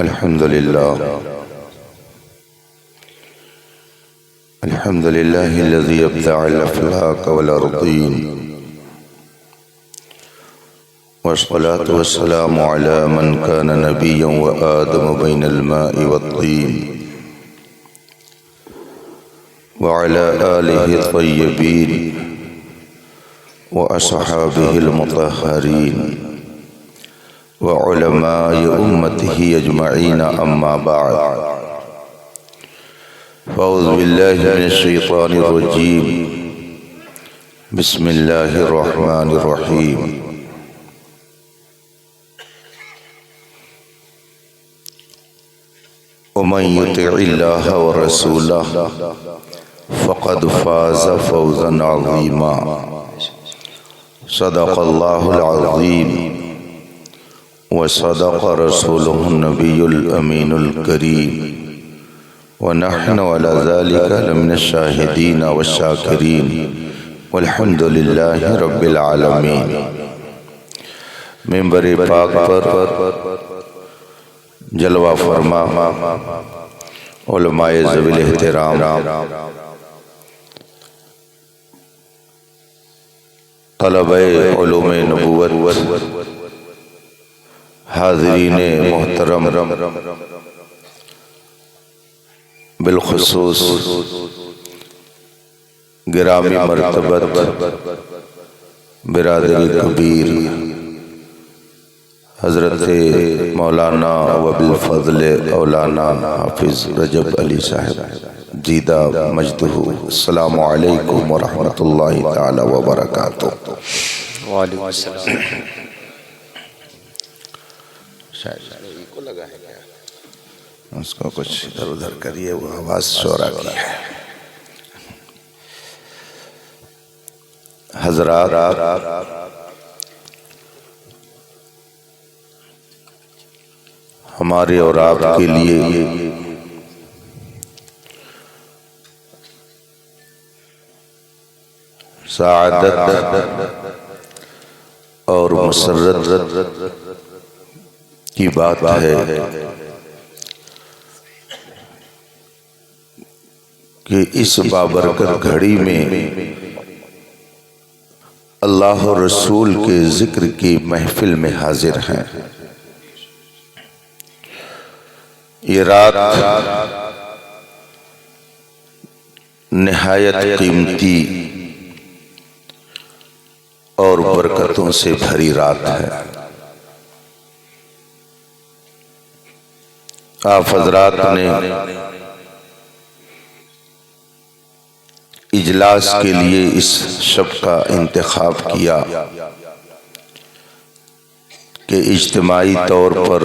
الحمد لله الذي ابدع الأفلاك والأرضين، والصلاة والسلام على من كان نبيا وآدم بين الماء والطين، وعلى آله الطيبين وأصحابه المطهرين وعلماء أمته أجمعين، أما بعد، فأعوذ بالله من الشيطان الرجيم، بسم الله الرحمن الرحيم. ومن يطع الله ورسوله فقد فاز فوزا عظيما. صدق الله العظيم وصدق رسوله النبي الأمين الكريم، ونحن على ذلك لمن الشاهدين والشاكرين، والحمد لله رب العالمين. منبر پاک پر جلوہ فرما علماء ذوی الاحترام، طلبہ علوم نبوت، حاضرین محترم، بالخصوص گرامی مرتبت برادری کبیر حضرت مولانا وبالفضل اولانا حافظ رجب علی صاحب زیدہ مجدہ، السلام علیکم ورحمۃ اللہ تعالی وبرکاتہ. وعلیکم السلام. کو لگا ہے کیا؟ اس کو کچھ ادھر ادھر کریے، وہ آواز شورا کی ہے. حضرات، ہمارے اور آپ کے لیے سعادت اور مسرت کی بات ہے کہ اس بابرکت گھڑی میں اللہ اور رسول کے ذکر کی محفل میں حاضر ہیں. یہ رات نہایت قیمتی اور برکتوں سے بھری رات ہے. آپ حضرات نے اجلاس کے لیے اس شب کا انتخاب کیا کہ اجتماعی طور پر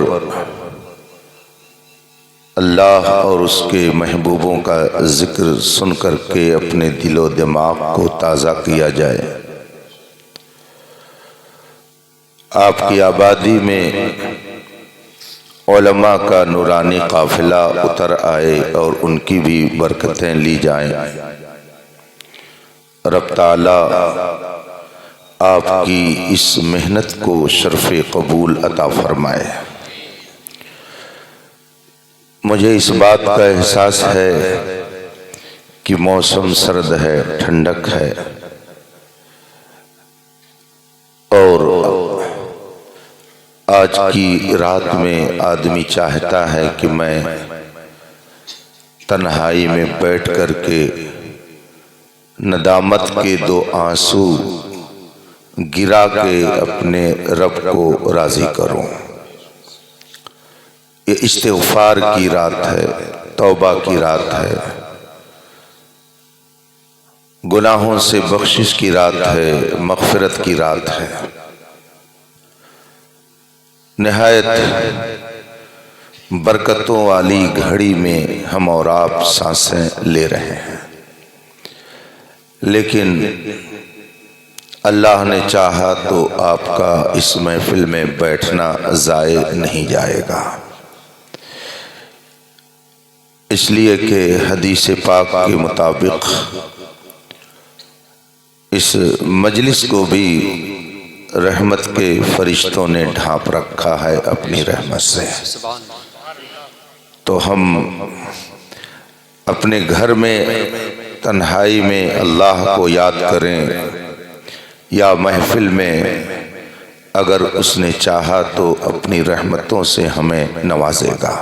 اللہ اور اس کے محبوبوں کا ذکر سن کر کے اپنے دل و دماغ کو تازہ کیا جائے. آپ کی آبادی میں علماء کا نورانی قافلہ اتر آئے اور ان کی بھی برکتیں لی جائیں. رب تعالیٰ آپ کی اس محنت کو شرف قبول عطا فرمائے. مجھے اس بات کا احساس ہے کہ موسم سرد ہے، ٹھنڈک ہے، اور آج کی رات میں آدمی چاہتا ہے کہ میں تنہائی میں بیٹھ کر کے ندامت کے دو آنسو گرا کے اپنے رب کو راضی کروں. یہ استغفار کی رات ہے، توبہ کی رات ہے، گناہوں سے بخشش کی رات ہے، مغفرت کی رات ہے. نہایت برکتوں والی گھڑی میں ہم اور آپ سانسیں لے رہے ہیں، لیکن اللہ نے چاہا تو آپ کا اس محفل میں بیٹھنا ضائع نہیں جائے گا. اس لیے کہ حدیث پاک کے مطابق اس مجلس کو بھی رحمت کے فرشتوں نے ڈھانپ رکھا ہے اپنی رحمت سے. تو ہم اپنے گھر میں تنہائی میں اللہ کو یاد کریں یا محفل میں اگر اس نے چاہا تو اپنی رحمتوں سے ہمیں نوازے گا۔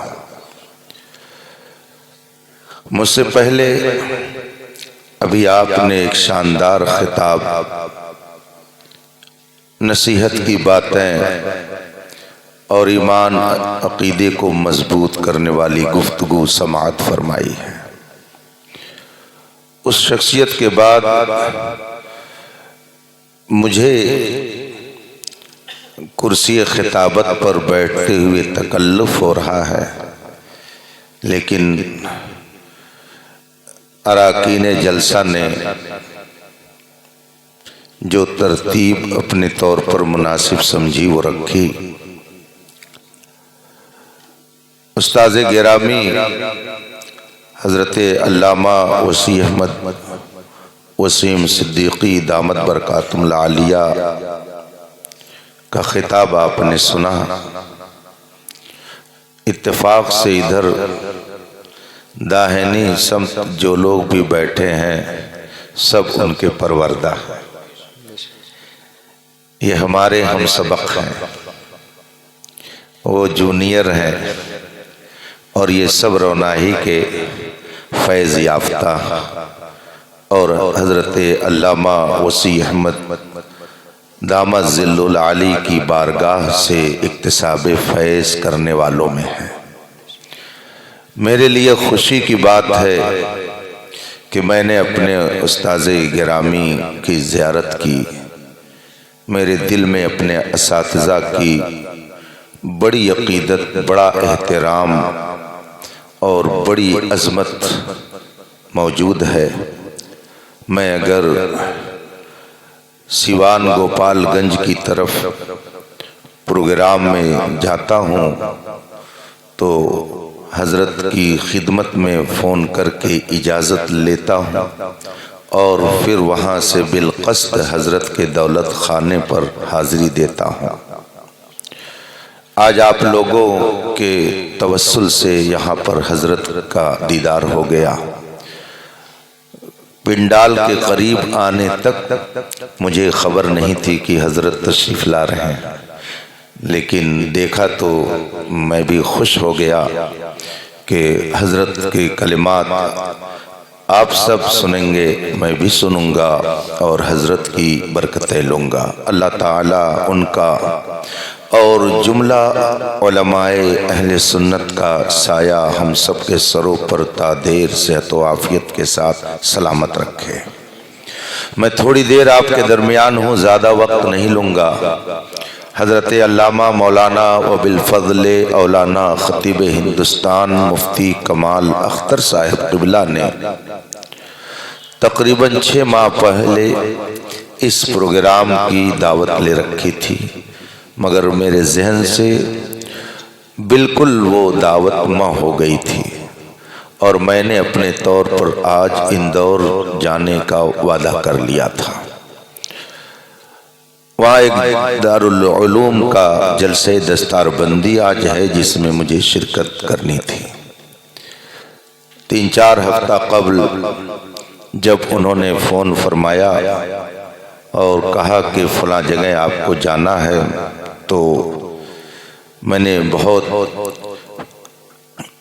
مجھ سے پہلے ابھی آپ نے ایک شاندار خطاب، نصیحت کی باتیں اور ایمان عقیدے کو مضبوط کرنے والی گفتگو سماعت فرمائی ہے۔ اس شخصیت کے بعد مجھے کرسی خطابت پر بیٹھتے ہوئے تکلف ہو رہا ہے، لیکن اراکین جلسہ نے جو ترتیب اپنے طور پر مناسب سمجھی وہ رکھی۔ استاذ گرامی حضرت علامہ وسیع احمد وسیم صدیقی دامت برکاتہم العالیہ کا خطاب آپ نے سنا۔ اتفاق سے ادھر داہنی سمت جو لوگ بھی بیٹھے ہیں سب ان کے پروردہ ہیں، یہ ہمارے ہم سبق ہیں، وہ جونیئر ہیں اور یہ سب روناہی کے فیض یافتہ، اور حضرت علامہ وسیع احمد دامت ظل العالی کی بارگاہ سے اکتساب فیض کرنے والوں میں ہیں۔ میرے لیے خوشی کی بات ہے کہ میں نے اپنے استاذ گرامی کی زیارت کی۔ میرے دل میں اپنے اساتذہ کی بڑی عقیدت، بڑا احترام اور بڑی عظمت موجود ہے۔ میں اگر سیوان گوپال گنج کی طرف پروگرام میں جاتا ہوں تو حضرت کی خدمت میں فون کر کے اجازت لیتا ہوں اور پھر وہاں سے بالقصد حضرت کے دولت خانے پر حاضری دیتا ہوں۔ آج آپ لوگوں کے توسل سے یہاں پر حضرت کا دیدار ہو گیا۔ پنڈال کے قریب آنے تک مجھے خبر نہیں تھی کہ حضرت تشریف لا رہے ہیں، لیکن دیکھا تو میں بھی خوش ہو گیا کہ حضرت کے کلمات آپ سب سنیں گے، میں بھی سنوں گا اور حضرت کی برکتیں لوں گا۔ اللہ تعالیٰ ان کا اور جملہ علماء اہل سنت کا سایہ ہم سب کے سروں پر تا دیر صحت و عافیت کے ساتھ سلامت رکھے۔ میں تھوڑی دیر آپ کے درمیان ہوں، زیادہ وقت نہیں لوں گا۔ حضرت علامہ مولانا وبالفضل اولانا خطیب ہندوستان مفتی کمال اختر صاحب قبلہ نے تقریباً 6 ماہ پہلے اس پروگرام کی دعوت لے رکھی تھی، مگر میرے ذہن سے بالکل وہ دعوت ماں ہو گئی تھی اور میں نے اپنے طور پر آج اندور جانے کا وعدہ کر لیا تھا۔ وہاں ایک دارالعلوم کا جلسہ دستار بندی آج ہے جس میں مجھے شرکت کرنی تھی۔ 3-4 ہفتہ قبل جب انہوں نے فون فرمایا اور کہا کہ فلاں جگہ آپ کو جانا ہے تو میں نے بہت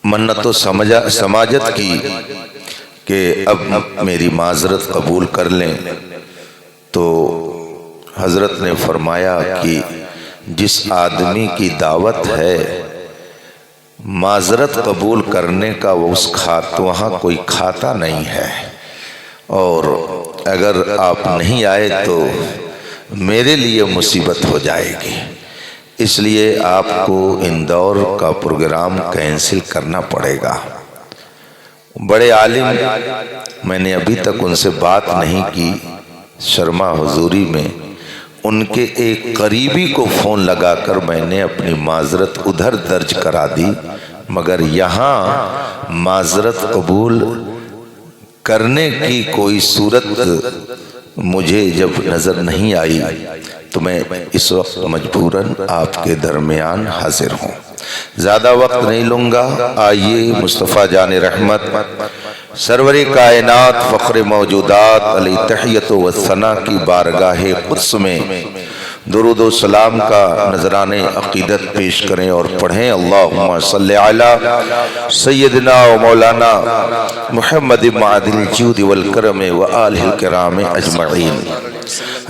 منت و سماجت کی کہ اب میری معذرت قبول کر لیں، تو حضرت نے فرمایا کہ جس آدمی کی دعوت ہے معذرت قبول کرنے کا وہاں کوئی کھاتا نہیں ہے، اور اگر آپ نہیں آئے تو میرے لیے مصیبت ہو جائے گی، اس لیے آپ کو اندور کا پروگرام کینسل کرنا پڑے گا۔ بڑے عالم، میں نے ابھی تک ان سے بات نہیں کی، شرما حضوری میں ان کے ایک قریبی کو فون لگا کر میں نے اپنی معذرت ادھر درج کرا دی، مگر یہاں معذرت قبول کرنے کی کوئی صورت مجھے جب نظر نہیں آئی تو میں اس وقت مجبوراً آپ کے درمیان حاضر ہوں۔ زیادہ وقت نہیں لوں گا، آئیے مصطفیٰ جان رحمت سرور کائنات فخر موجودات علی تحیت و ثنا کی بارگاہ قدس میں درود و سلام کا نذران عقیدت پیش کریں اور پڑھیں۔ اللہم صلی علی سیدنا و مولانا محمد معدن الجود والکرم و آلہ الکرام اجمعین۔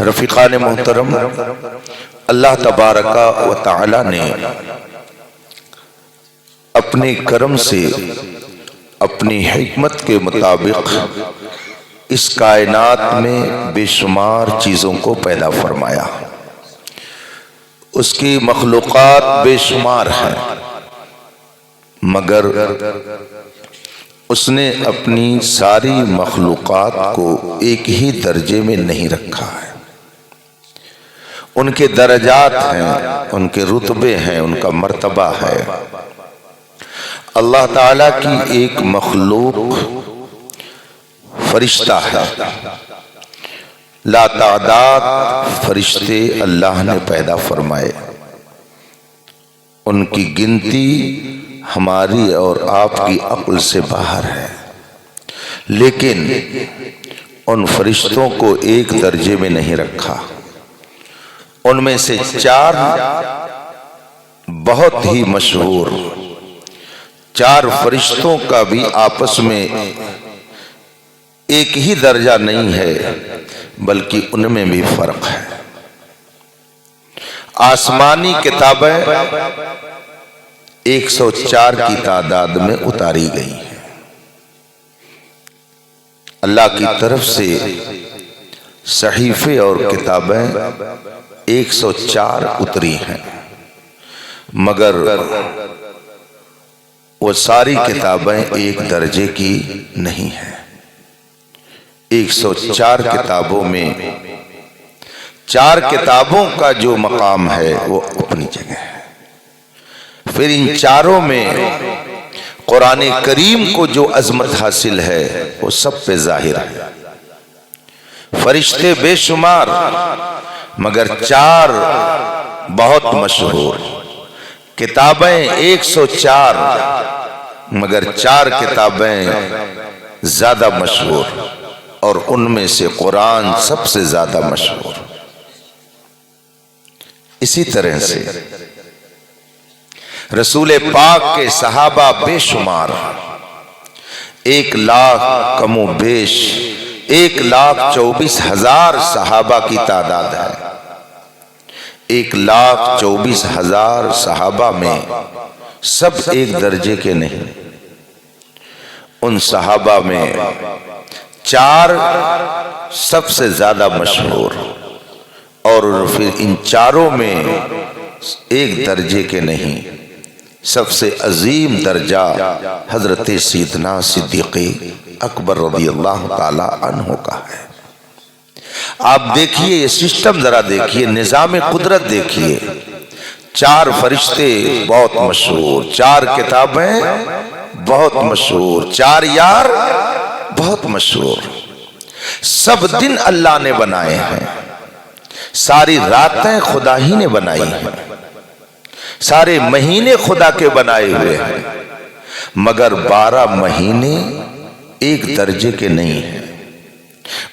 رفیقان محترم، اللہ تبارک و تعالی نے اپنے کرم سے اپنی حکمت کے مطابق اس کائنات میں بے شمار چیزوں کو پیدا فرمایا۔ اس کی مخلوقات بے شمار ہیں، مگر اس نے اپنی ساری مخلوقات کو ایک ہی درجے میں نہیں رکھا ہے۔ ان کے درجات ہیں، ان کے رتبے ہیں، ان کا مرتبہ ہے۔ اللہ تعالیٰ کی ایک مخلوق فرشتہ ہے، لا تعداد فرشتے اللہ نے پیدا فرمائے۔ ان کی گنتی ہماری اور آپ کی عقل سے باہر ہے، لیکن ان فرشتوں کو ایک درجے میں نہیں رکھا۔ ان میں سے 4 بہت ہی مشہور، 4 فرشتوں کا بھی آپس میں ایک ہی درجہ نہیں ہے، بلکہ ان میں بھی فرق ہے۔ آسمانی کتابیں 104 کی تعداد میں اتاری گئی ہیں۔ اللہ کی طرف سے صحیفے اور کتابیں 104 اتری ہیں، مگر وہ ساری کتابیں ایک درجے کی نہیں ہیں۔ 104 کتابوں میں 4 کتابوں کا جو مقام ہے وہ اپنی جگہ ہے۔ پھر ان 4 میں قرآن کریم کو جو عظمت حاصل ہے وہ سب پہ ظاہر ہے۔ فرشتے بے شمار، مگر 4 بہت مشہور۔ کتابیں 104، مگر 4 کتابیں زیادہ مشہور، اور ان میں سے قرآن سب سے زیادہ مشہور۔ اسی طرح سے رسول پاک کے صحابہ بے شمار، 1 لاکھ کم و بیش 1,24,000 صحابہ کی تعداد ہے۔ 1,24,000 صحابہ میں سب ایک درجے کے نہیں۔ ان صحابہ میں 4 سب سے زیادہ مشہور، اور پھر ان 4 میں ایک درجے کے نہیں۔ سب سے عظیم درجہ حضرت سیدنا صدیق اکبر رضی اللہ تعالی عنہ کا ہے۔ آپ دیکھیے یہ سسٹم، ذرا دیکھیے نظام قدرت دیکھیے۔ 4 فرشتے بہت مشہور، 4 کتابیں بہت مشہور، 4 یار بہت مشہور۔ سب دن اللہ نے بنائے ہیں، ساری راتیں خدا ہی نے بنائی ہیں، سارے مہینے خدا کے بنائے ہوئے ہیں، مگر 12 مہینے ایک درجے کے نہیں ہیں۔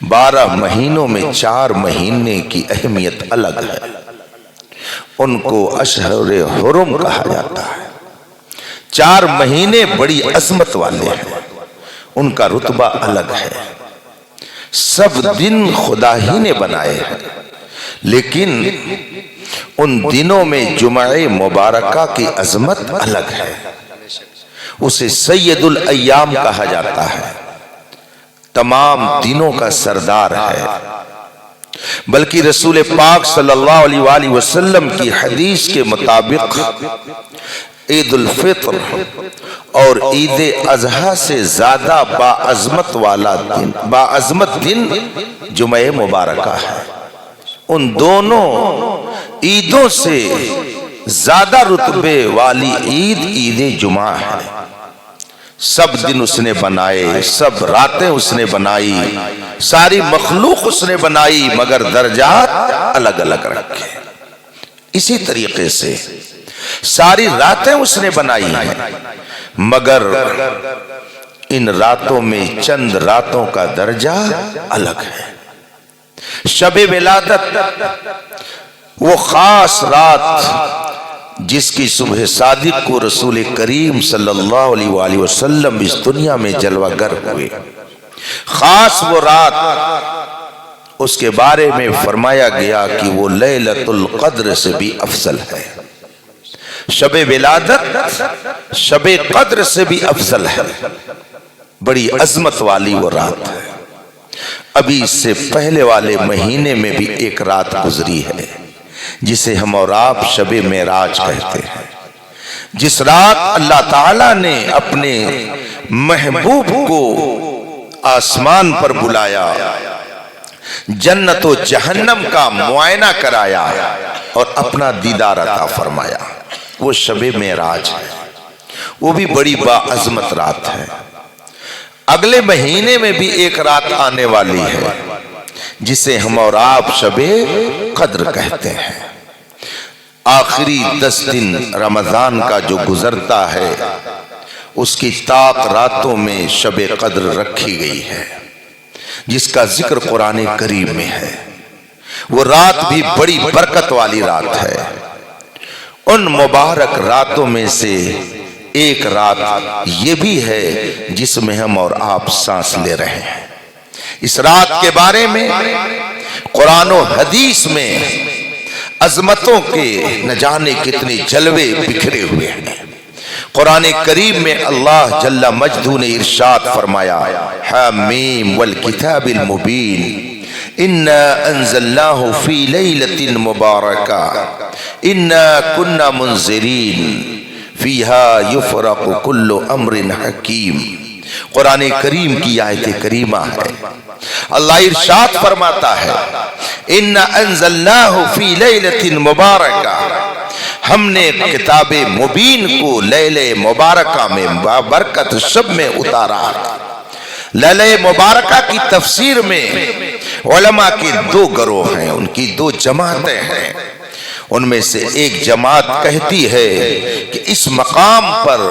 12 مہینوں میں 4 مہینے کی اہمیت الگ ہے۔ ان کو اشہر حرم کہا جاتا ہے۔ 4 مہینے بڑی عظمت والے ہیں، ان کا رتبہ الگ ہے۔ سب دن خدا ہی نے بنائے ہیں، لیکن ان دنوں میں جمعہ مبارکہ کی عظمت الگ ہے۔ اسے سید الایام کہا جاتا ہے، تمام دنوں کا سردار ہے۔ بلکہ رسول پاک صلی اللہ علیہ وآلہ وسلم کی حدیث کے مطابق عید الفطر اور عید اضحیٰ سے زیادہ باعظمت دن جمعہ مبارکہ ہے۔ ان دونوں عیدوں سے زیادہ رتبے والی عید جمعہ ہے۔ سب دن اس نے بنائے، سب راتیں اس نے بنائی، ساری مخلوق اس نے بنائی، مگر درجات الگ الگ رکھے۔ اسی طریقے سے ساری راتیں اس نے بنائی ہیں، مگر ان راتوں میں چند راتوں کا درجہ الگ ہے۔ شب ولادت وہ خاص رات جس کی صبح صادق کو رسول کریم صلی اللہ علیہ وآلہ وسلم اس دنیا میں جلوہ گر ہوئے، خاص وہ رات اس کے بارے میں فرمایا گیا کہ وہ لیلۃ القدر سے بھی افضل ہے۔ شب ولادت شب قدر سے بھی افضل ہے، بڑی عظمت والی وہ رات ہے۔ ابھی اس سے پہلے والے مہینے میں بھی ایک رات گزری ہے جسے ہم اور آپ شب معراج کہتے ہیں، جس رات اللہ تعالیٰ نے اپنے محبوب کو آسمان پر بلایا، جنت و جہنم کا معائنہ کرایا اور اپنا دیدار عطا فرمایا، وہ شب معراج ہے۔ وہ بھی بڑی باعظمت رات ہے۔ اگلے مہینے میں بھی ایک رات آنے والی ہے جسے ہم اور آپ شب قدر کہتے ہیں۔ آخری 10 دن رمضان کا جو گزرتا ہے اس کی طاق راتوں میں شب قدر رکھی گئی ہے، جس کا ذکر قرآن کریم میں ہے۔ وہ رات بھی بڑی برکت والی رات ہے۔ ان مبارک راتوں میں سے ایک رات یہ بھی ہے جس میں ہم اور آپ سانس لے رہے ہیں۔ اس رات کے بارے میں قرآن و حدیث میں عظمتوں کے نہ جانے کتنے جلوے بکھرے ہوئے ہیں۔ قرآن کریم میں اللہ جل مجدہ نے ارشاد فرمایا، حامیم والکتاب المبین انا انزلناہ فی لیلۃ مبارکہ انا کنا منذرین فیہا یفرق کل امر حکیم۔ قرآن کریم کی آیت کریمہ ہے۔ اللہ ارشاد فرماتا ہے، انا انزلناہ فی لیلۃ مبارکہ، ہم نے کتاب مبین کو لیلہ مبارکہ میں بابرکت شب میں اتارا۔ لیلہ مبارکہ کی تفسیر میں علماء کے 2 گروہ ہیں، ان کی 2 جماعتیں ہیں۔ ان میں سے ایک جماعت کہتی ہے کہ اس مقام پر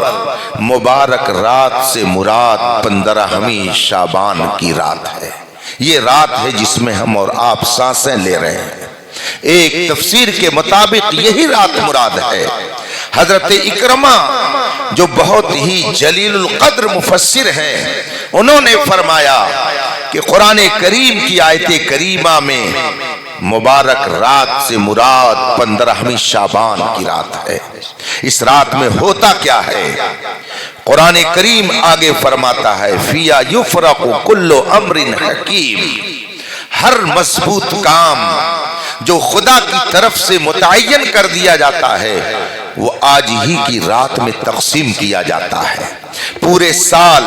مبارک رات سے مراد 15ویں شعبان کی رات ہے، یہ رات ہے جس میں ہم اور آپ سانسیں لے رہے ہیں۔ ایک تفسیر کے مطابق یہی رات مراد ہے۔ حضرت اکرمہ جو بہت ہی جلیل القدر مفسر ہیں، انہوں نے فرمایا کہ قرآن کریم کی آیت کریمہ میں مبارک رات سے مراد 15ویں شعبان کی رات ہے۔ اس رات میں ہوتا کیا ہے؟ قرآن کریم آگے فرماتا ہے، فِيهَا يُفْرَقُ كُلُّ أَمْرٍ حَكِيمٍ، ہر مضبوط کام جو خدا کی طرف سے متعین کر دیا جاتا ہے وہ آج ہی کی رات میں تقسیم کیا جاتا ہے۔ پورے سال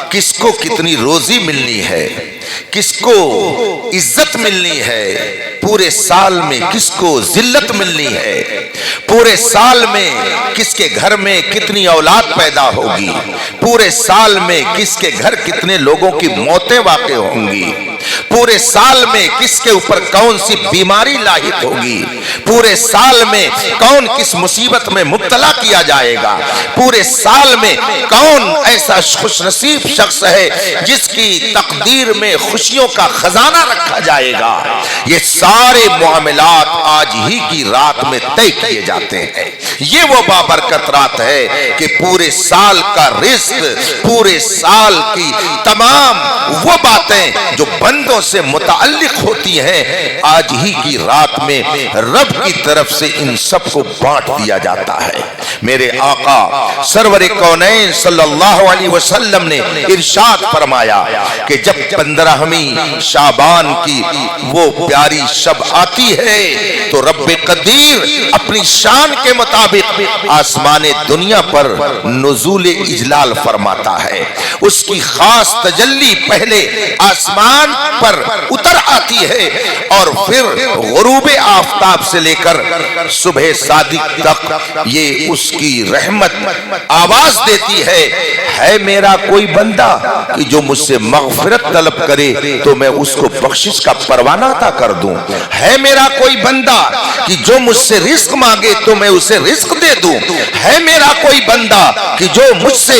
کس کو کتنی روزی ملنی ہے، کس کو عزت ملنی ہے، پورے سال میں کس کو ذلت ملنی ہے، پورے سال میں کس کے گھر میں کتنی اولاد پیدا ہوگی، پورے سال میں کس کے گھر کتنے لوگوں کی موتیں واقع ہوں گی، پورے سال میں کس کے اوپر کون سی بیماری لاحق ہوگی، پورے سال میں کون کس مصیبت میں مبتلا کیا جائے گا، پورے سال میں کون ایسا خوش نصیب شخص ہے جس کی تقدیر میں خوشیوں کا خزانہ رکھا جائے گا، یہ سارے معاملات آج ہی کی رات میں طے کیے جاتے ہیں۔ یہ وہ بابرکت رات ہے کہ پورے سال کا رزق، پورے سال کی تمام وہ باتیں جو بندوں سے متعلق ہوتی ہیں آج ہی کی رات میں رب کی طرف سے ان سب کو بانٹ دیا جاتا ہے۔ میرے آقا سرور کونین صلی اللہ علیہ وسلم نے ارشاد فرمایا کہ جب 15ویں شعبان کی وہ پیاری شب آتی ہے تو رب قدیر اپنی شان کے مطابق آسمان دنیا پر نزول اجلال فرماتا ہے۔ اس کی خاص تجلی پہلے آسمان پر اتر آتی ہے اور پھر غروب آفتاب سے لے کر صبح صادق تک یہ اس کی رحمت آواز دیتی ہے میرا کوئی بندہ کہ جو مجھ سے مغفرت طلب کرے تو میں اس کو بخشش کا پروانہ عطا کر دوں، ہے میرا کوئی بندہ کہ جو مجھ سے رزق مانگے تو میں اسے رزق دے دے دوں، ہے میرا کوئی بندہ کہ جو مجھ سے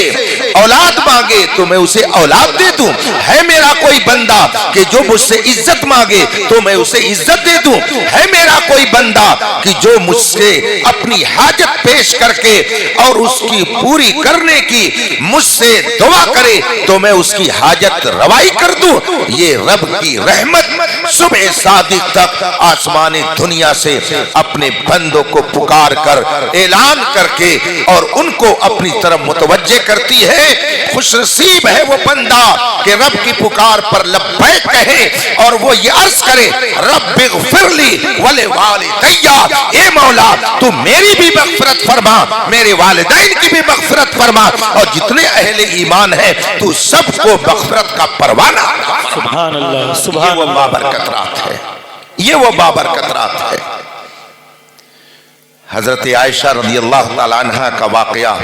اولاد مانگے تو میں اسے اولاد دے دوں، ہے میرا کوئی بندہ کہ جو مجھ سے عزت مانگے تو میں اسے عزت دے دوں، ہے میرا کوئی بندہ کہ جو مجھ سے اپنی حاجت پیش کر کے اور اس کی پوری کرنے کی مجھ سے دعا کرے تو میں اس کی حاجت روائی کر دوں۔ یہ رب کی رحمت صبح صادق تک آسمان دنیا سے اپنے بندوں کو پکار کر اعلان کر کے اور ان کو اپنی طرف متوجہ کرتی ہے۔ خوش نصیب ہے وہ بندہ کہ رب کی پکار پر لبیک کہے اور وہ یہ عرض کرے رب اغفر لی ولوالدی، اے مولا تو میری بھی مغفرت فرما، میرے والدین کی بھی مغفرت فرما، اور جتنے اہل ایمان ہیں تو سب کو مغفرت کا پروانہ۔ سبحان اللہ، سبحان یہ وہ بابرکت رات ہے، یہ وہ بابرکت رات ہے۔ حضرت عائشہ رضی اللہ تعالی عنہ کا واقعہ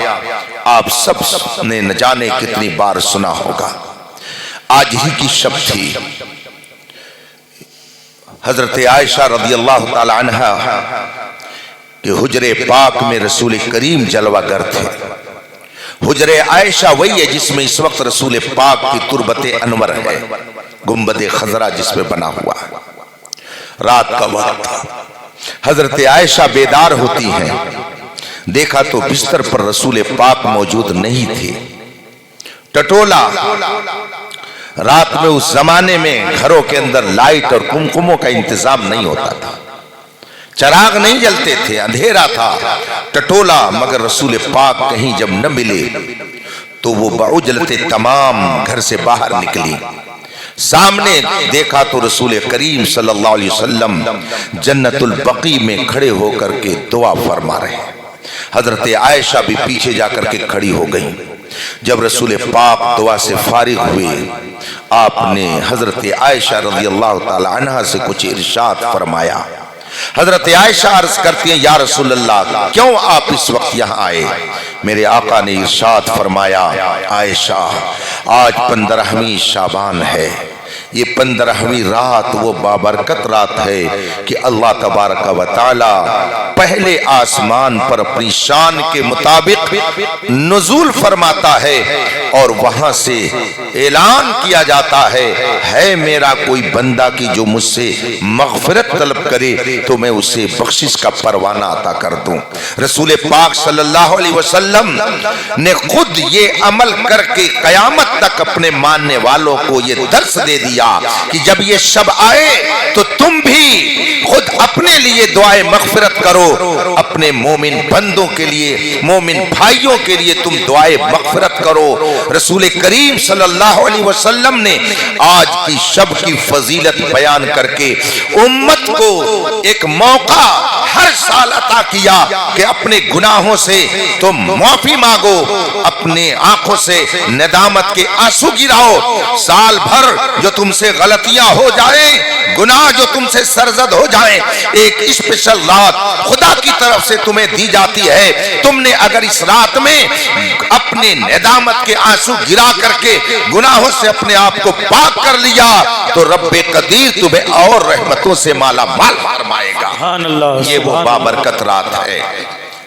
آپ سب نے نہ جانے کتنی بار سنا ہوگا۔ آج ہی کی شب تھی، حضرت عائشہ رضی اللہ تعالی عنہ کہ حجرے پاک میں رسول کریم جلوہ گر تھے۔ حجرے عائشہ وہی ہے جس میں اس وقت رسول پاک کی تربت انور ہے، گنبد خضرا جس پہ بنا ہوا ہے۔ رات کا وقت تھا، حضرت عائشہ بیدار ہوتی ہیں، دیکھا تو بستر پر رسول پاک موجود نہیں تھے۔ ٹٹولا، رات میں اس زمانے میں گھروں کے اندر لائٹ اور کمکموں کا انتظام نہیں ہوتا تھا، چراغ نہیں جلتے تھے، اندھیرا تھا۔ ٹٹولا مگر رسول پاک کہیں جب نہ ملے تو وہ بعجلتے تمام گھر سے باہر نکلی۔ سامنے دیکھا تو رسول کریم صلی اللہ علیہ وسلم جنت البقیع میں کھڑے ہو کر کے دعا فرما رہے ہیں۔ حضرت عائشہ بھی پیچھے جا کر کے کھڑی ہو گئی۔ جب رسول پاک دعا سے فارغ ہوئے، آپ نے حضرت عائشہ رضی اللہ تعالی عنہ سے کچھ ارشاد فرمایا۔ حضرت عائشہ عرض کرتی ہیں یا رسول اللہ کیوں آپ اس وقت یہاں آئے؟ میرے آقا نے ارشاد فرمایا عائشہ آج 15ویں شعبان ہے، یہ 15ویں رات وہ بابرکت رات ہے کہ اللہ تبارک و تعالی پہلے آسمان پر اپنی شان کے مطابق نزول فرماتا ہے اور وہاں سے اعلان کیا جاتا ہے میرا کوئی بندہ کی جو مجھ سے مغفرت طلب کرے تو میں اسے بخشش کا پروانہ عطا کر دوں۔ رسول پاک صلی اللہ علیہ وسلم نے خود یہ عمل کر کے قیامت تک اپنے ماننے والوں کو یہ درس دے دیا کہ جب یہ شب آئے تو تم بھی خود اپنے لیے دعائے مغفرت کرو، اپنے مومن بندوں کے لیے، مومن بھائیوں کے لیے تم دعائے مغفرت کرو۔ رسول کریم صلی اللہ علیہ وسلم نے آج کی شب کی فضیلت بیان کر کے امت کو ایک موقع ہر سال عطا کیا کہ اپنے گناہوں سے تم معافی مانگو، اپنے آنکھوں سے ندامت کے آنسو گراؤ، سال بھر جو تم سے غلطیاں ہو جائیں، گناہ جو تم سے سرزد ہو جائیں، ایک اسپیشل رات خدا کی طرف سے تمہیں دی جاتی ہے۔ تم نے اگر اس رات میں اپنے ندامت کے آنسو گرا کر کے گناہوں سے اپنے آپ کو پاک کر لیا تو رب قدیر تمہیں اور رحمتوں سے مالا مال فرمائے گا۔ یہ وہ بابرکت رات ہے۔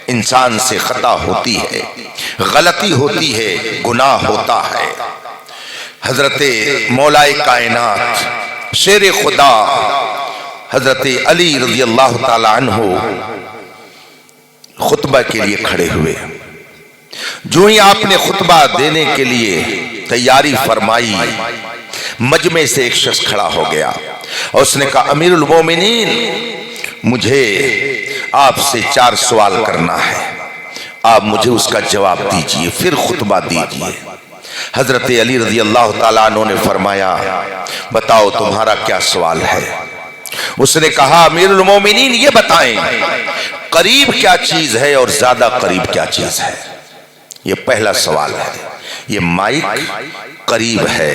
انسان سے خطا ہوتی ہے، غلطی ہوتی ہے، گناہ ہوتا ہے۔ حضرت مولا کائنات شیر خدا حضرت علی رضی اللہ تعالی عنہ خطبہ کے لیے کھڑے ہوئے۔ جو ہی آپ نے خطبہ دینے کے لیے تیاری فرمائی، مجمع سے ایک شخص کھڑا ہو گیا اور اس نے کہا امیر المومنین مجھے آپ سے 4 سوال کرنا ہے، آپ مجھے اس کا جواب دیجئے پھر خطبہ دیجئے۔ حضرت علی رضی اللہ تعالیٰ عنہ نے فرمایا بتاؤ تمہارا کیا سوال ہے؟ اس نے کہا امیر المومنین یہ بتائیں قریب کیا چیز ہے اور زیادہ قریب کیا چیز ہے؟ یہ پہلا سوال ہے۔ یہ مائک قریب ہے،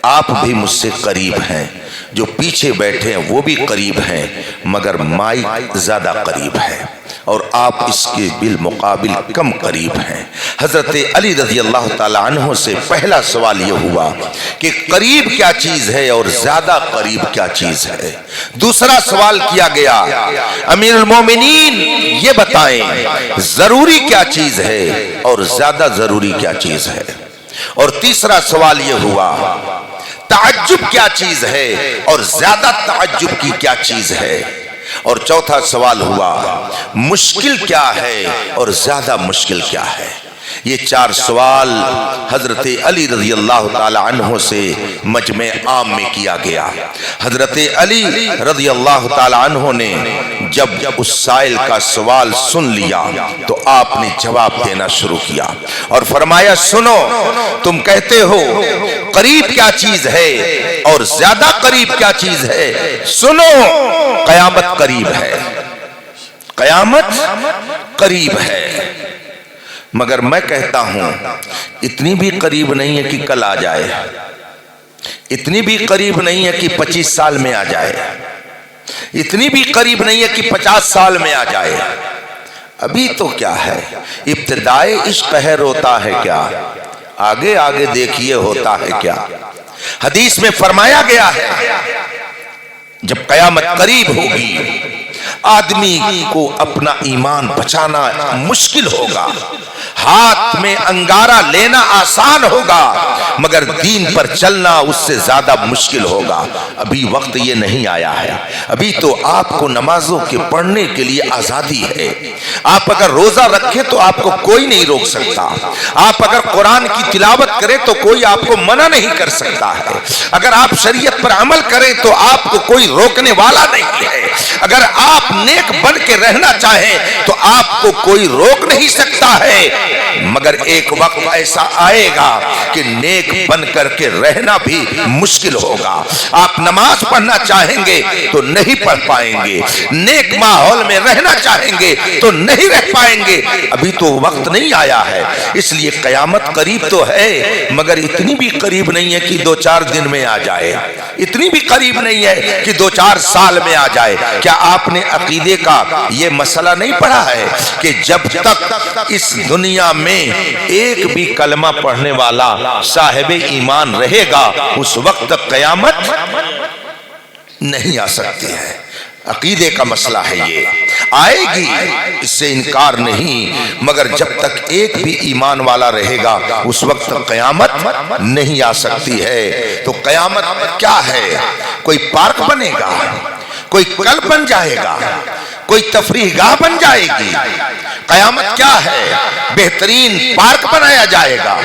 آپ بھی مجھ سے قریب ہیں، جو پیچھے بیٹھے ہیں وہ بھی قریب ہیں، مگر مائک زیادہ قریب ہے اور آپ اس کے بالمقابل کم قریب ہیں۔ حضرت علی رضی اللہ تعالی عنہ سے پہلا سوال یہ ہوا کہ قریب کیا چیز ہے اور زیادہ قریب کیا چیز ہے۔ دوسرا سوال کیا گیا، امیر المومنین یہ بتائیں ضروری کیا چیز ہے اور زیادہ ضروری کیا چیز ہے۔ اور تیسرا سوال یہ ہوا، تعجب کیا چیز ہے اور زیادہ تعجب کی کیا چیز ہے۔ اور چوتھا سوال ہوا، مشکل کیا ہے اور زیادہ مشکل کیا ہے۔ یہ چار سوال حضرت علی رضی اللہ تعالی عنہ سے مجمع عام میں کیا گیا۔ حضرت علی رضی اللہ تعالی عنہ نے جب اس سائل کا سوال سن لیا تو آپ نے جواب دینا شروع کیا اور فرمایا، سنو، تم کہتے ہو قریب کیا چیز ہے اور زیادہ قریب کیا چیز ہے، سنو، قیامت قریب ہے، قیامت قریب ہے، مگر میں کہتا ہوں اتنی بھی قریب نہیں ہے کہ کل آ جائے، اتنی بھی قریب نہیں ہے کہ 25 سال میں آ جائے، اتنی بھی قریب نہیں ہے کہ 50 سال میں آ جائے۔ ابھی تو کیا ہے، ابتدائے عشق ہے روتا ہے کیا، آگے آگے دیکھیے ہوتا ہے کیا۔ حدیث میں فرمایا گیا ہے جب قیامت قریب ہوگی آدمی کو اپنا ایمان بچانا مشکل ہوگا، ہاتھ میں انگارہ لینا آسان ہوگا مگر دین پر چلنا اس سے زیادہ مشکل ہوگا۔ ابھی وقت یہ نہیں آیا ہے، ابھی تو آپ کو نمازوں کے پڑھنے کے لیے آزادی ہے۔ آپ اگر روزہ رکھیں تو آپ کو کوئی نہیں روک سکتا، آپ اگر قرآن کی تلاوت کریں تو کوئی آپ کو منع نہیں کر سکتا ہے، اگر آپ شریعت پر عمل کریں تو آپ کو کوئی روکنے والا نہیں ہے، اگر آپ نیک بن کے رہنا چاہیں تو آپ کو کوئی روک نہیں سکتا ہے، مگر ایک وقت ایسا آئے گا کہ نیک بن کر کے رہنا بھی مشکل ہوگا۔ آپ نماز پڑھنا چاہیں گے تو نہیں پڑھ پائیں گے، نیک ماحول میں رہنا چاہیں گے تو نہیں رہ پائیں گے۔ ابھی تو وقت نہیں آیا ہے، اس لیے قیامت قریب تو ہے مگر اتنی بھی قریب نہیں ہے کہ 2-4 دن میں آ جائے، اتنی بھی قریب نہیں ہے کہ 2-4 سال میں آ جائے۔ کیا آپ نے عقیدے کا یہ مسئلہ نہیں پڑھا ہے کہ جب تک اس دنیا میں ایک بھی کلمہ پڑھنے والا صاحب ایمان رہے گا اس وقت تک قیامت نہیں آ سکتی ہے۔ عقیدے کا مسئلہ ہے، یہ آئے گی، اس سے انکار نہیں، مگر جب تک ایک بھی ایمان والا رہے گا اس وقت تک قیامت نہیں آ سکتی ہے۔ تو قیامت کیا ہے؟ کوئی پارک بنے گا، کوئی کلب بن جائے گا، کوئی تفریح گاہ بن جائے گی۔ قیامت کیا ہے؟ بہترین پارک بنایا جائے گا،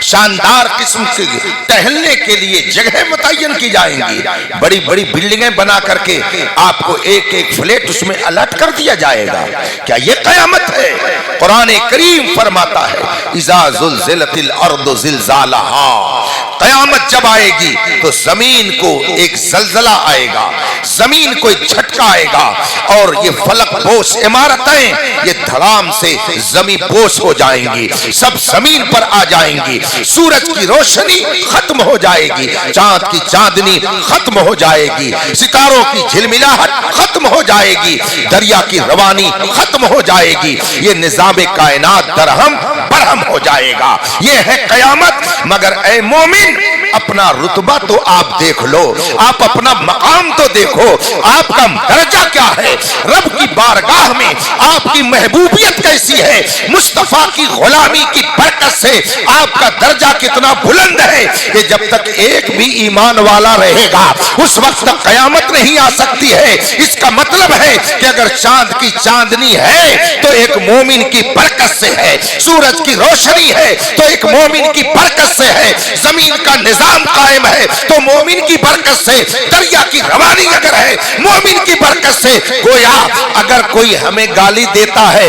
شاندار قسم سے ٹہلنے کے لیے جگہ متعین کی جائیں گی، بڑی بڑی بلڈنگیں بنا کر کے آپ کو ایک ایک فلیٹ اس میں الاٹ کر دیا جائے گا۔ کیا یہ قیامت ہے؟ قرآن کریم فرماتا ہے اذا زلزلت الارض زلزالها، قیامت جب آئے گی تو زمین کو ایک زلزلہ آئے گا، زمین کو ایک جھٹکا آئے گا اور یہ فلک بوس عمارتیں یہ دھڑام سے زمین بوس ہو جائیں گی، سب زمین پر آ جائیں گی، سورج کی روشنی ختم ہو جائے گی، چاند کی چاندنی ختم ہو جائے گی، ستاروں کی جھلملاہٹ ختم ہو جائے گی، دریا کی روانی ختم ہو جائے گی، یہ نظام کائنات درہم برہم ہو جائے گا۔ یہ ہے قیامت۔ مگر اے مومن، اپنا رتبہ تو آپ دیکھ لو، آپ اپنا مقام تو دیکھو، آپ کا درجہ کیا ہے، رب کی بارگاہ میں آپ کی محبوبیت کیسی ہے، مصطفیٰ کی غلامی کی برکت سے آپ کا درجہ کتنا بلند ہے کہ جب تک ایک بھی ایمان والا رہے گا اس وقت تک قیامت نہیں آ سکتی ہے۔ اس کا مطلب ہے کہ اگر چاند کی چاندنی ہے تو ایک مومن کی برکت سے ہے، سورج کی روشنی ہے تو ایک مومن کی برکت سے ہے، زمین کا نظام قائم ہے تو مومن کی برکت سے، دریا کی روانی اگر ہے مومن کی برکت سے۔ گویا اگر کوئی ہمیں گالی دیتا ہے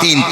3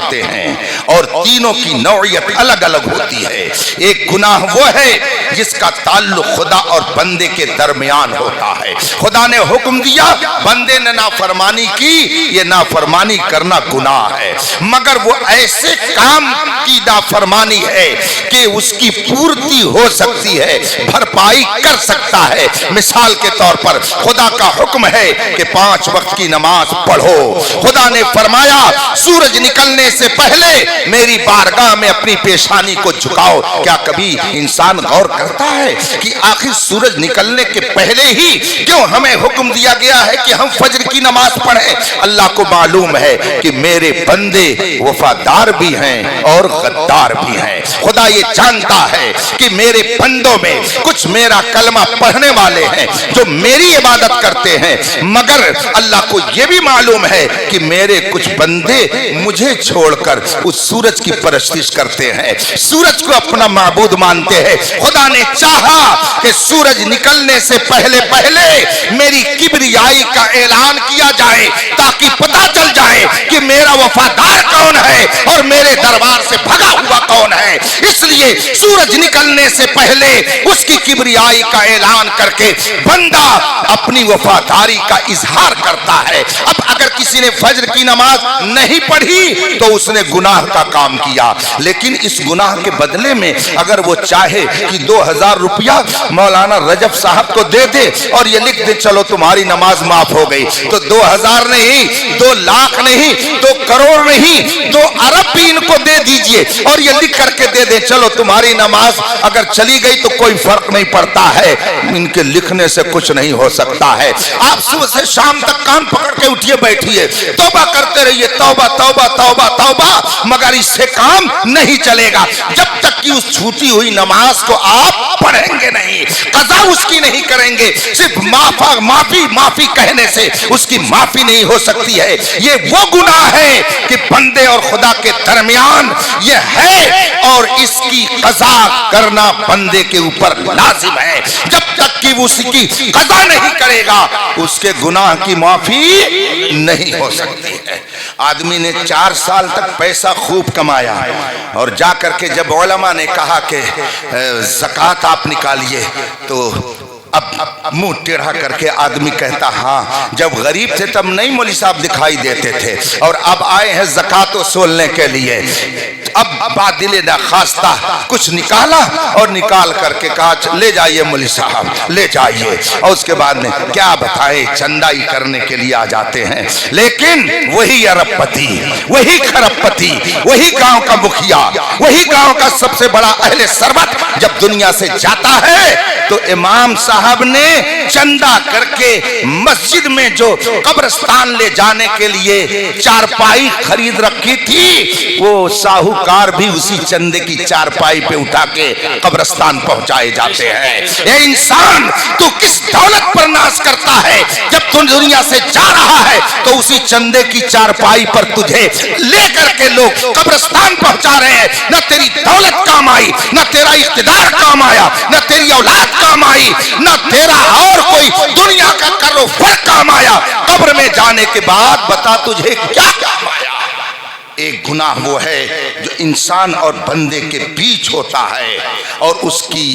ہوتے ہیں اور تینوں کی نوعیت الگ الگ ہوتی ہے۔ ایک گناہ وہ ہے جس کا تعلق خدا اور بندے کے درمیان ہوتا ہے۔ خدا نے حکم دیا، بندے نے نافرمانی کی، یہ نافرمانی کرنا گناہ ہے، مگر وہ ایسے کام کی نافرمانی ہے کہ اس کی پورتی ہو سکتی ہے، بھرپائی کر سکتا ہے۔ مثال کے طور پر خدا کا حکم ہے کہ 5 وقت کی نماز پڑھو۔ خدا نے فرمایا سورج نکلنے سے پہلے میری بارگاہ میں اپنی پیشانی کو جھکاؤ۔ کیا کبھی انسان غور کرتا ہے کہ آخر سورج نکلنے کے پہلے ہی کیوں ہمیں حکم دیا گیا ہے کہ ہم فجر کی نماز پڑھیں؟ اللہ کو معلوم ہے کہ میرے بندے وفادار بھی ہیں اور غدار بھی ہیں۔ خدا یہ جانتا ہے کہ میرے بندوں میں کچھ میرا کلمہ پڑھنے والے ہیں جو میری عبادت کرتے ہیں، مگر اللہ کو یہ بھی معلوم ہے کہ میرے کچھ بندے مجھے چھوڑ کر اس سورج کی پرستش کرتے ہیں، سورج کو اپنا معبود مانتے ہیں۔ خدا نے چاہا کہ سورج نکلنے سے پہلے پہلے میری کبریائی کا اعلان کیا جائے تاکہ پتہ چل جائے کہ میرا وفادار کون ہے اور میرے دربار سے بھگا ہوا کون ہے۔ اس لیے سورج نکلنے سے پہلے اس کی کبریائی کا اعلان کر کے بندہ اپنی وفاداری کا اظہار کرتا ہے۔ اب اگر کسی نے فجر کی نماز نہیں پڑھی تو اس نے گناہ کا کام کیا، لیکن اس گناہ کے بدلے میں اگر وہ چاہے کہ 2000 روپیہ مولانا رجب صاحب کو دے دے اور یہ لکھ دے چلو تمہاری نماز معاف ہو گئی، تو 2000 نہیں، 2 لاکھ نہیں، 2 کروڑ نہیں، 2 ارب بھی ان کو دے دیجئے اور یہ لکھ کر کے دے دے چلو تمہاری نماز اگر چلی گئی تو کوئی فرق نہیں پڑتا ہے۔ ان کے لکھنے سے کچھ نہیں ہو سکتا ہے۔ آپ صبح سے شام تک کان پکڑ کے اٹھیے بیٹھیے، توبہ کرتے رہیے، توبہ توبہ توبہ توبہ، مگر اس سے کام نہیں چلے گا جب تک کہ اس چھوٹی ہوئی نماز کو آپ پڑھیں گے نہیں، قضا اس کی نہیں کریں گے۔ صرف معافی کہنے سے اس کی معافی نہیں ہو سکتی ہے۔ یہ وہ گناہ ہے کہ بندے اور خدا کے درمیان یہ ہے اور اس کی قضا کرنا بندے کے اوپر لازم ہے۔ جب تک کہ وہ اس کی قضا نہیں کرے گا اس کے گناہ کی معافی نہیں ہو سکتی ہے۔ آدمی نے 4 سال تک پیسہ خوب کمایا اور جا کر کے جب علماء نے کہا کہ زکوٰۃ آپ نکالیے تو اب منہ ٹیڑھا کر کے آدمی کہتا ہاں جب غریب تھے تب نہیں مولوی صاحب دکھائی دیتے تھے اور اب آئے ہیں زکوٰۃ وصولنے کے لیے۔ اب بادل ناخواستہ کچھ نکالا اور نکال کر کے کہا لے جائیے مولوی صاحب لے جائیے، اور اس کے بعد میں کیا بتائے چندائی کرنے کے لیے آ جاتے ہیں۔ لیکن وہی ارب پتی، وہی کھرب پتی، وہی گاؤں کا مکھیا، وہی گاؤں کا سب سے بڑا اہل ثروت جب دنیا سے جاتا ہے تو امام صاحب نے چندہ کر کے مسجد میں جو قبرستان لے جانے کے لیے چارپائی خرید رکھی تھی وہ ساہوکار بھی اسی چندے کی چارپائی پہ اٹھا کے قبرستان پہنچائے جاتے ہیں۔ اے انسان تو کس دولت پر ناز کرتا ہے؟ جب تو دنیا سے جا رہا ہے تو اسی چندے کی چارپائی پر تجھے لے کر کے لوگ قبرستان پہنچا رہے ہیں۔ نہ تیری دولت کام آئی، نہ تیرا اقتدار کام آیا، نہ تیری اولاد کام آئی، نہ تیرا اور کوئی دنیا کا کرو فرق کام آیا۔ قبر میں جانے کے بعد بتا تجھے کیا کام آیا۔ ایک گناہ وہ ہے جو انسان اور بندے کے بیچ ہوتا ہے اور اس کی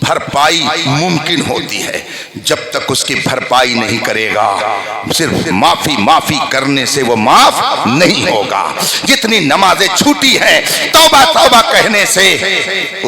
بھرپائی ممکن ہوتی ہے، جب تک اس کی بھرپائی نہیں کرے گا صرف معافی کرنے سے وہ معاف نہیں ہوگا۔ جتنی نمازیں چھوٹی ہیں توبہ توبہ کہنے سے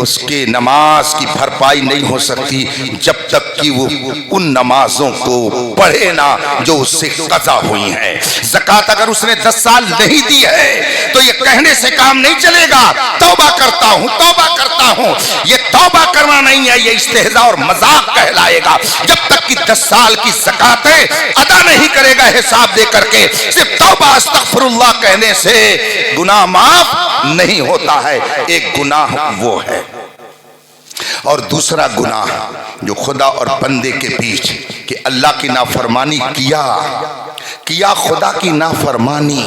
اس کی نماز کی بھرپائی نہیں ہو سکتی جب تک کہ وہ ان نمازوں کو پڑھے نہ جو اس سے قضا ہوئی ہیں۔ زکوٰۃ اگر اس نے 10 سال نہیں دی ہے تو یہ کہنے سے کام نہیں چلے گا توبہ کرتا ہوں توبہ کرتا ہوں، یہ توبہ کرنا نہیں ہے، یہ استہزاء اور مذاق کہلائے گا۔ جب تک کہ 10 سال کی زکاتیں ادا نہیں کرے گا حساب دے کر کے، صرف توبہ استغفر اللہ کہنے سے گناہ معاف نہیں ہوتا ہے۔ ایک گناہ وہ ہے، اور دوسرا گناہ جو خدا اور بندے کے بیچ کہ اللہ کی نافرمانی کیا خدا کی نافرمانی،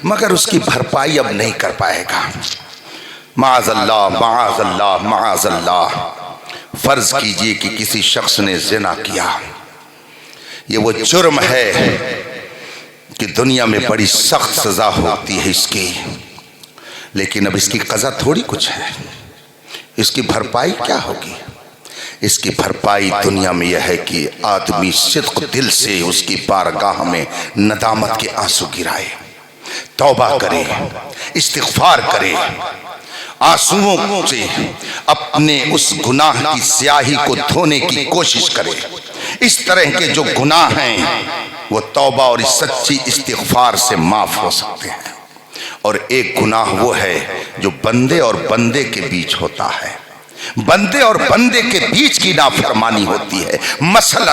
مگر اس کی بھرپائی اب نہیں کر پائے گا۔ معاذ اللہ معاذ اللہ معاذ اللہ، فرض کیجئے کہ کسی شخص نے زنا کیا، یہ وہ جرم ہے کہ دنیا میں بڑی سخت سزا ہوتی ہے اس کی، لیکن اب اس کی قضا تھوڑی کچھ ہے، اس کی بھرپائی کیا ہوگی؟ اس کی بھرپائی دنیا میں یہ ہے کہ آدمی صدق دل سے اس کی بارگاہ میں ندامت کے آنسو گرائے، توبہ کرے، استغفار کرے، آنسوؤں سے اپنے اس گناہ کی سیاہی کو دھونے کی کوشش کرے۔ اس طرح کے جو گناہ ہیں وہ توبہ اور سچی استغفار سے معاف ہو سکتے ہیں۔ اور ایک گناہ وہ ہے جو بندے اور بندے کے بیچ ہوتا ہے، بندے اور بندے کے بیچ کی نافرمانی ہوتی ہے۔ مثلا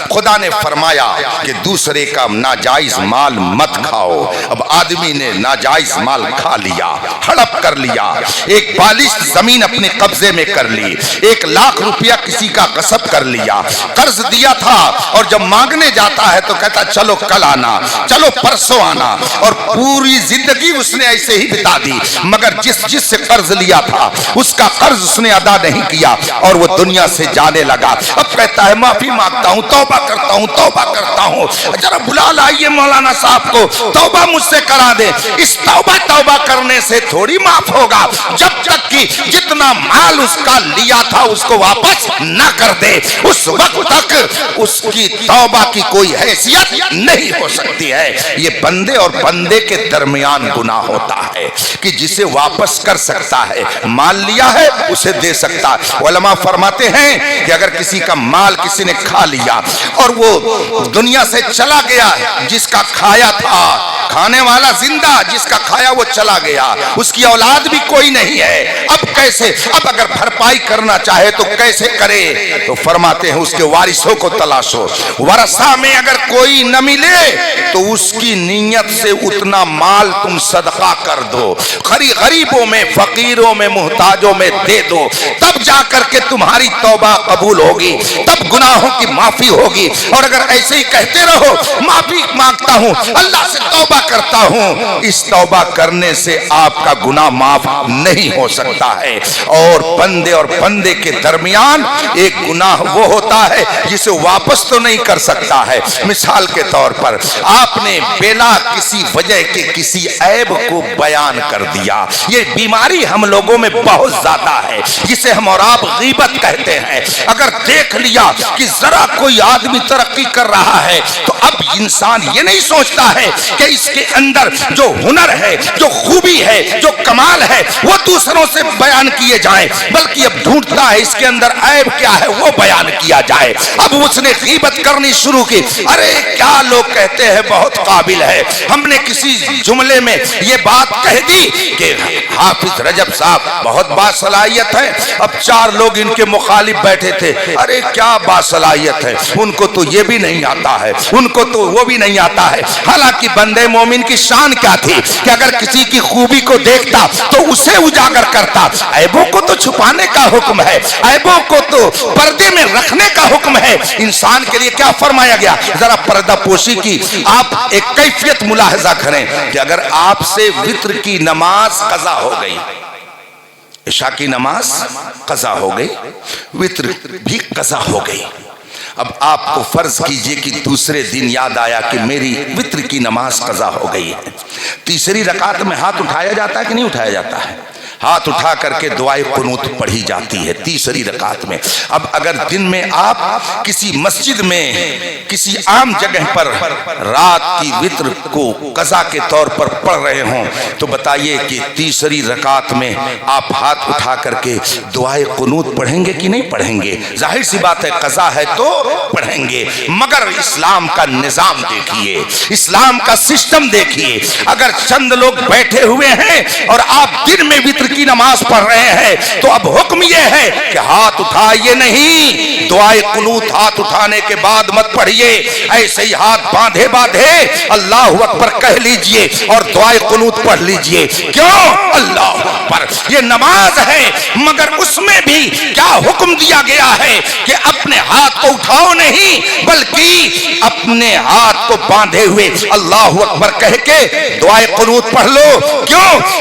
خدا نے فرمایا کہ دوسرے کا ناجائز مال مت کھاؤ، اب آدمی نے ناجائز مال کھا لیا، ہڑپ کر لیا، ایک بالشت زمین اپنے قبضے میں کر لی، 1,00,000 روپیہ کسی کا غصب کر لیا، قرض دیا تھا اور جب مانگنے جاتا ہے تو کہتا چلو کل آنا، چلو پرسوں آنا، اور پوری زندگی اس نے ایسے ہی بتا دی، مگر جس سے قرض لیا تھا اس کا قرض اس نے ادا نہیں کیا اور وہ دنیا سے جانے لگا۔ اب کہتا ہے معافی مانگتا ہوں، توبہ کرتا ہوں، توبہ کرتا ہوں، ذرا بلا لائیے مولانا صاحب کو، توبہ مجھ سے کرا دے۔ اس توبہ کرنے سے تھوڑی معاف ہوگا جب تک کہ جتنا مال اس کا لیا تھا اس کو واپس نہ کر دے، اس وقت تک اس کی توبہ کی کوئی حیثیت نہیں ہو سکتی ہے۔ یہ بندے اور بندے کے درمیان گناہ ہوتا ہے کہ جسے واپس کر سکتا ہے، مال لیا ہے اسے دے سکتا۔ علماء فرماتے ہیں کہ اگر کسی کا مال کسی نے کھا لیا اور وہ دنیا سے چلا گیا، جس کا کھایا تھا، کھانے والا زندہ، جس کا کھایا وہ چلا گیا، اس کی اولاد بھی کوئی نہیں ہے، اب کیسے؟ اب اگر بھرپائی کرنا چاہے تو کیسے کرے؟ تو فرماتے ہیں اس کے وارثوں کو تلاشو، ورثہ میں اگر کوئی نہ ملے تو اس کی نیت سے اتنا مال تم صدقہ کر دو، غریبوں میں، فقیروں میں، محتاجوں میں دے دو، تب جا کر کے تمہاری توبہ قبول ہوگی، تب گناہوں کی معافی ہوگی۔ اور اگر ایسے ہی کہتے رہو معافی مانگتا ہوں، اللہ سے توبہ کرتا ہوں، اس توبہ کرنے سے آپ کا گناہ معاف نہیں ہو سکتا ہے۔ اور بندے اور بندے کے درمیان ایک گناہ وہ ہوتا ہے جسے واپس تو نہیں کر سکتا ہے۔ مثال کے طور پر آپ نے بلا کسی وجہ کے کسی عیب کو بیان کر دیا، یہ بیماری ہم لوگوں میں بہت زیادہ ہے جسے ہم اور آپ غیبت کہتے ہیں۔ اگر دیکھ لیا کہ ذرا کوئی آدمی ترقی کر رہا ہے تو اب انسان یہ نہیں سوچتا ہے کہ اس کے اندر جو ہنر ہے، جو خوبی ہے، جو کمال ہے وہ دوسروں سے بیان کیے جائیں، بلکہ اب ڈھونڈتا ہے اس کے اندر عیب کیا ہے وہ بیان کیا جائے۔ اب اس نے غیبت کرنی شروع کی، ارے کیا لوگ کہتے ہیں بہت قابل ہے، ہم نے کسی جملے میں یہ بات کہہ دی کہ حافظ رجب صاحب بہت باصلاحیت ہے، اب 4 لوگ ان کے مخالف بیٹھے تھے، ارے کیا باصلاحیت ہے، ان کو تو یہ بھی نہیں آتا ہے، ان کو تو وہ بھی نہیں آتا ہے۔ حالانکہ بندے مومن کی شان کیا تھی کہ اگر کسی کی خوبی کو دیکھتا تو اسے اجاگر کرتا۔ عیبوں کو تو چھپانے کا حکم ہے، عیبوں کو تو پردے میں رکھنے کا حکم ہے۔ انسان کے لیے کیا فرمایا گیا؟ ذرا پردہ پوشی کی آپ ایک کیفیت ملاحظہ کریں کہ اگر آپ سے وتر کی نماز قضا ہو گئی، عشاء کی نماز قضا ہو گئی، وتر بھی قضا ہو گئی، اب آپ کو فرض کیجئے کہ دوسرے دن یاد آیا کہ میری وتر کی نماز قضا ہو گئی ہے، تیسری رکعت میں ہاتھ اٹھایا جاتا ہے کہ نہیں اٹھایا جاتا ہے؟ ہاتھ اٹھا کر کے دعائے قنوت پڑھی جاتی ہے تیسری رکعت میں۔ اب اگر دن میں آپ کسی مسجد میں کسی عام جگہ پر رات کی وتر کو قضا کے طور پر پڑھ رہے ہوں تو بتائیے کہ تیسری رکعت میں آپ ہاتھ اٹھا کر کے دعائے قنوت پڑھیں گے کہ نہیں پڑھیں گے؟ ظاہر سی بات ہے قضا ہے تو پڑھیں گے، مگر اسلام کا نظام دیکھیے، اسلام کا سسٹم دیکھیے۔ اگر چند لوگ بیٹھے ہوئے ہیں اور آپ دن میں وتر کی نماز پڑھ رہے ہیں تو اب حکم یہ ہے کہ ہاتھ اٹھائیے نہیں، دعائے قنوت ہاتھ اٹھانے کے بعد مت پڑھیے، ایسے ہی ہاتھ باندھے باندھے اللہ اکبر کہہ لیجئے اور دعائے قنوت پڑھ لیجئے۔ کیوں؟ اللہ اکبر، یہ نماز ہے، مگر اس میں بھی کیا حکم دیا گیا ہے کہ اپنے ہاتھ کو اٹھاؤ نہیں بلکہ اپنے ہاتھ کو باندھے ہوئے اللہ اکبر کہہ کے دعائے قنوت پڑھ لو۔ کیوں؟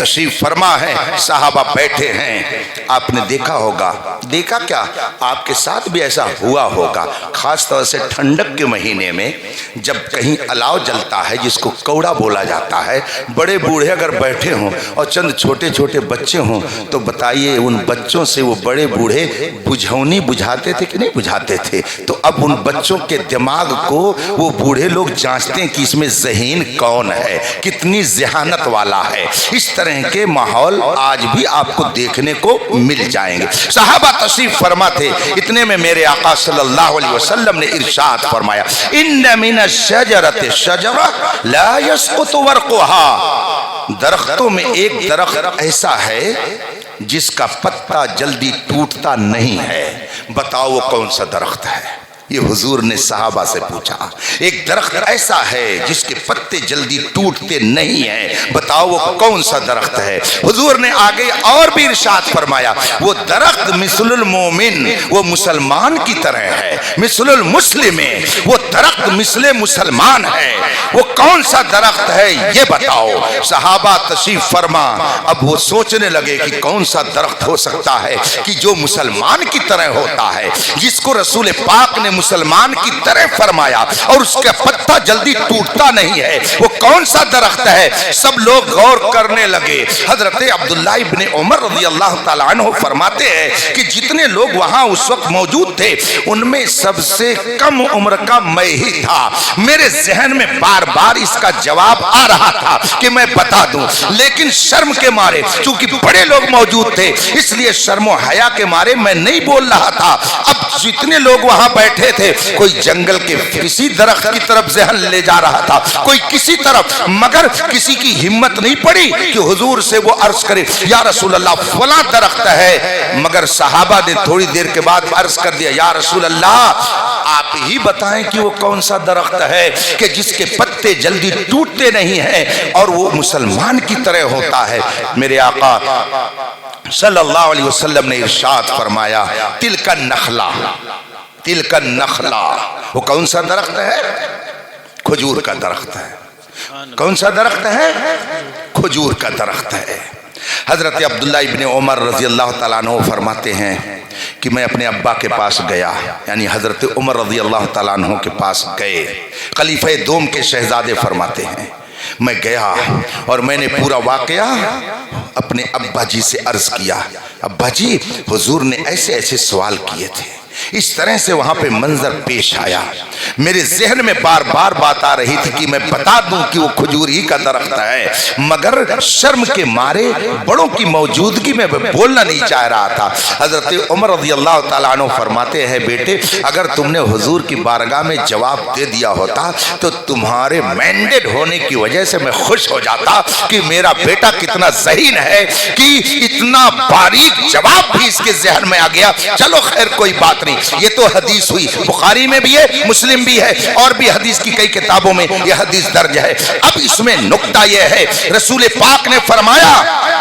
تشریف فرما ہے، صحابہ بیٹھے ہیں. آپ نے دیکھا ہوگا، دیکھا کیا آپ کے ساتھ بھی ایسا ہوا ہوگا، خاص طور سے ٹھنڈک کے مہینے میں جب کہیں الاؤ جلتا ہے جس کو کوڑا بولا جاتا ہے، بڑے بوڑھے اگر بیٹھے ہوں اور چند چھوٹے چھوٹے بچے ہوں تو بتائیے ان بچوں سے وہ بڑے بوڑھے بجھونی بجھاتے تھے کہ نہیں بجھاتے تھے؟ تو اب ان بچوں کے دماغ کو وہ بوڑھے لوگ جانچتے ہیں کہ اس میں ذہین کون ہے، کتنی ذہانت والا ہے. اس طرح کے ماحول آج بھی آپ کو دیکھنے کو مل جائیں گے. صحابہ تشریف فرما تھے، اتنے میں میرے آقا صلی اللہ علیہ وسلم نے ارشاد فرمایا، ان من الشجرۃ شجرہ لا یسقط ورقها. درختوں میں ایک درخت ایسا ہے جس کا پتا جلدی ٹوٹتا نہیں ہے. بتاؤ وہ کون سا درخت ہے؟ یہ حضور نے صحابہ سے پوچھا. ایک درخت ایسا ہے جس کے پتے جلدی ٹوٹتے نہیں ہیں، بتاؤ وہ کون سا درخت ہے؟ حضور نے آگے اور بھی ارشاد فرمایا، وہ درخت مثل المومن، وہ مسلمان کی طرح ہے. مثل المسلم، وہ درخت مثل مسلمان ہے. وہ کون سا درخت ہے یہ بتاؤ. صحابہ تشریف فرما اب وہ سوچنے لگے کہ کون سا درخت ہو سکتا ہے کہ جو مسلمان کی طرح ہوتا ہے، جس کو رسول پاک نے مسلمان کی طرح فرمایا اور اس کا پتا جلدی ٹوٹتا نہیں ہے. وہ کون سا درخت ہے؟ سب لوگ غور کرنے لگے. حضرت عبداللہ ابن عمر رضی اللہ تعالیٰ عنہ فرماتے ہیں کہ جتنے لوگ وہاں اس وقت موجود تھے ان میں سب سے کم عمر کا میں ہی تھا. میرے ذہن میں بار بار اس کا جواب آ رہا تھا کہ میں بتا دوں، لیکن شرم کے مارے، چونکہ بڑے لوگ موجود تھے اس لیے شرم و حیا کے مارے میں نہیں بول رہا تھا. اب جتنے لوگ وہاں بیٹھے تھے، کوئی جنگل کے کسی درخت کی طرف ذہن لے جا رہا تھا، کوئی کسی طرف، مگر کسی کی ہمت نہیں پڑی کہ حضور سے وہ عرض کرے یا رسول اللہ فلاں درخت ہے. مگر صحابہ نے تھوڑی دیر کے بعد عرض کر دیا، یا رسول اللہ آپ ہی بتائیں کہ وہ کون سا درخت ہے کہ جس کے پتے جلدی ٹوٹتے نہیں ہیں اور وہ مسلمان کی طرح ہوتا ہے. میرے آقا صلی اللہ علیہ وسلم نے ارشاد فرمایا، تلک النخلہ، تلک النخلہ. وہ کون سا درخت ہے؟ کھجور کا درخت ہے. کون سا درخت ہے؟ کھجور کا درخت ہے. حضرت عبداللہ ابن عمر رضی اللہ تعالیٰ عنہ فرماتے ہیں کہ میں اپنے ابا کے پاس گیا، یعنی حضرت عمر رضی اللہ تعالیٰ عنہ کے پاس گئے. خلیفہ دوم کے شہزادے فرماتے ہیں میں گیا اور میں نے پورا واقعہ اپنے ابا جی سے عرض کیا. ابا جی حضور نے ایسے ایسے سوال کیے تھے، اس طرح سے وہاں پہ منظر پیش آیا. میرے ذہن میں بار بار بات آ رہی تھی کہ میں بتا دوں کہ وہ کھجور ہی کا درخت ہے، مگر شرم کے مارے بڑوں کی موجودگی میں بولنا نہیں چاہ رہا تھا. حضرت عمر رضی اللہ تعالیٰ عنہ فرماتے ہیں بیٹے اگر تم نے حضور کی بارگاہ میں جواب دے دیا ہوتا تو تمہارے مینڈیٹ ہونے کی وجہ سے میں خوش ہو جاتا کہ میرا بیٹا کتنا ذہین ہے کہ اتنا باریک جواب بھی اس کے ذہن میں آ گیا. چلو خیر کوئی بات نہیں. یہ تو حدیث ہوئی، بخاری میں بھی ہے، مسلم بھی ہے، اور بھی حدیث کی کئی کتابوں میں یہ حدیث درج ہے. اب اس میں نکتہ یہ ہے، رسول پاک نے فرمایا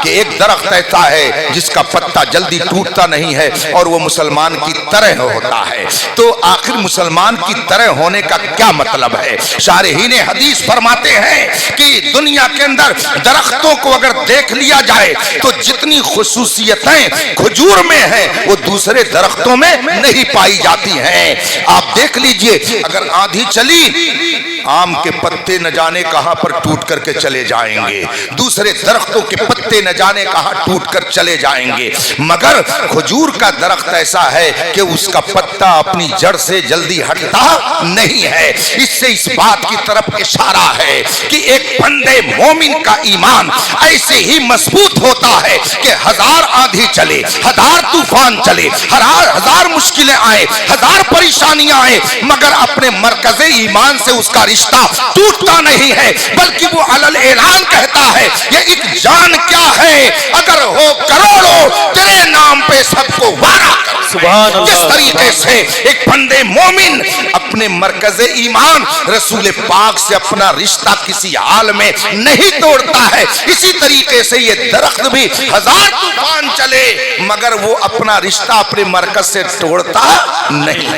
کہ ایک درخت ایسا ہے جس کا پتا جلدی ٹوٹتا نہیں ہے اور وہ مسلمان کی طرح ہوتا ہے. تو آخر مسلمان کی طرح ہونے کا کیا مطلب ہے؟ شارحین حدیث فرماتے ہیں کہ دنیا کے اندر درختوں کو اگر دیکھ لیا جائے تو جتنی خصوصیتیں کھجور میں ہیں وہ دوسرے درختوں میں نہیں پائی جاتی ہیں. آپ دیکھ لیجئے اگر آندھی چلی، آم کے پتے نہ جانے کہاں پر ٹوٹ کر کے چلے جائیں گے، دوسرے درختوں کے پتے نہ جانے کہاں ٹوٹ کر چلے جائیں گے، مگر کھجور کا درخت ایسا ہے کہ اس کا پتا اپنی جڑ سے جلدی ہٹتا نہیں ہے. اس سے اس بات کی طرف اشارہ ہے کہ ایک بندے مومن کا ایمان ایسے ہی مضبوط ہوتا ہے کہ ہزار آندھی چلے، ہزار طوفان چلے، ہزار مشکلیں آئے، ہزار پریشانیاں آئے، مگر اپنے مرکز ایمان سے اس کا رشتہ ٹوٹتا نہیں ہے، بلکہ وہ علل اعلان کہتا ہے یہ ایک جان کیا ہے اگر ہو کروڑوں تیرے نام پہ سب کو وارا کر. سبحان اللہ. جس طریقے سے ایک بندے مومن اپنے مرکز ایمان رسول پاک سے اپنا رشتہ کسی حال میں نہیں توڑتا ہے، اسی طریقے سے یہ درخت بھی ہزار طوفان چلے مگر وہ اپنا رشتہ اپنے مرکز سے توڑتا نہیں.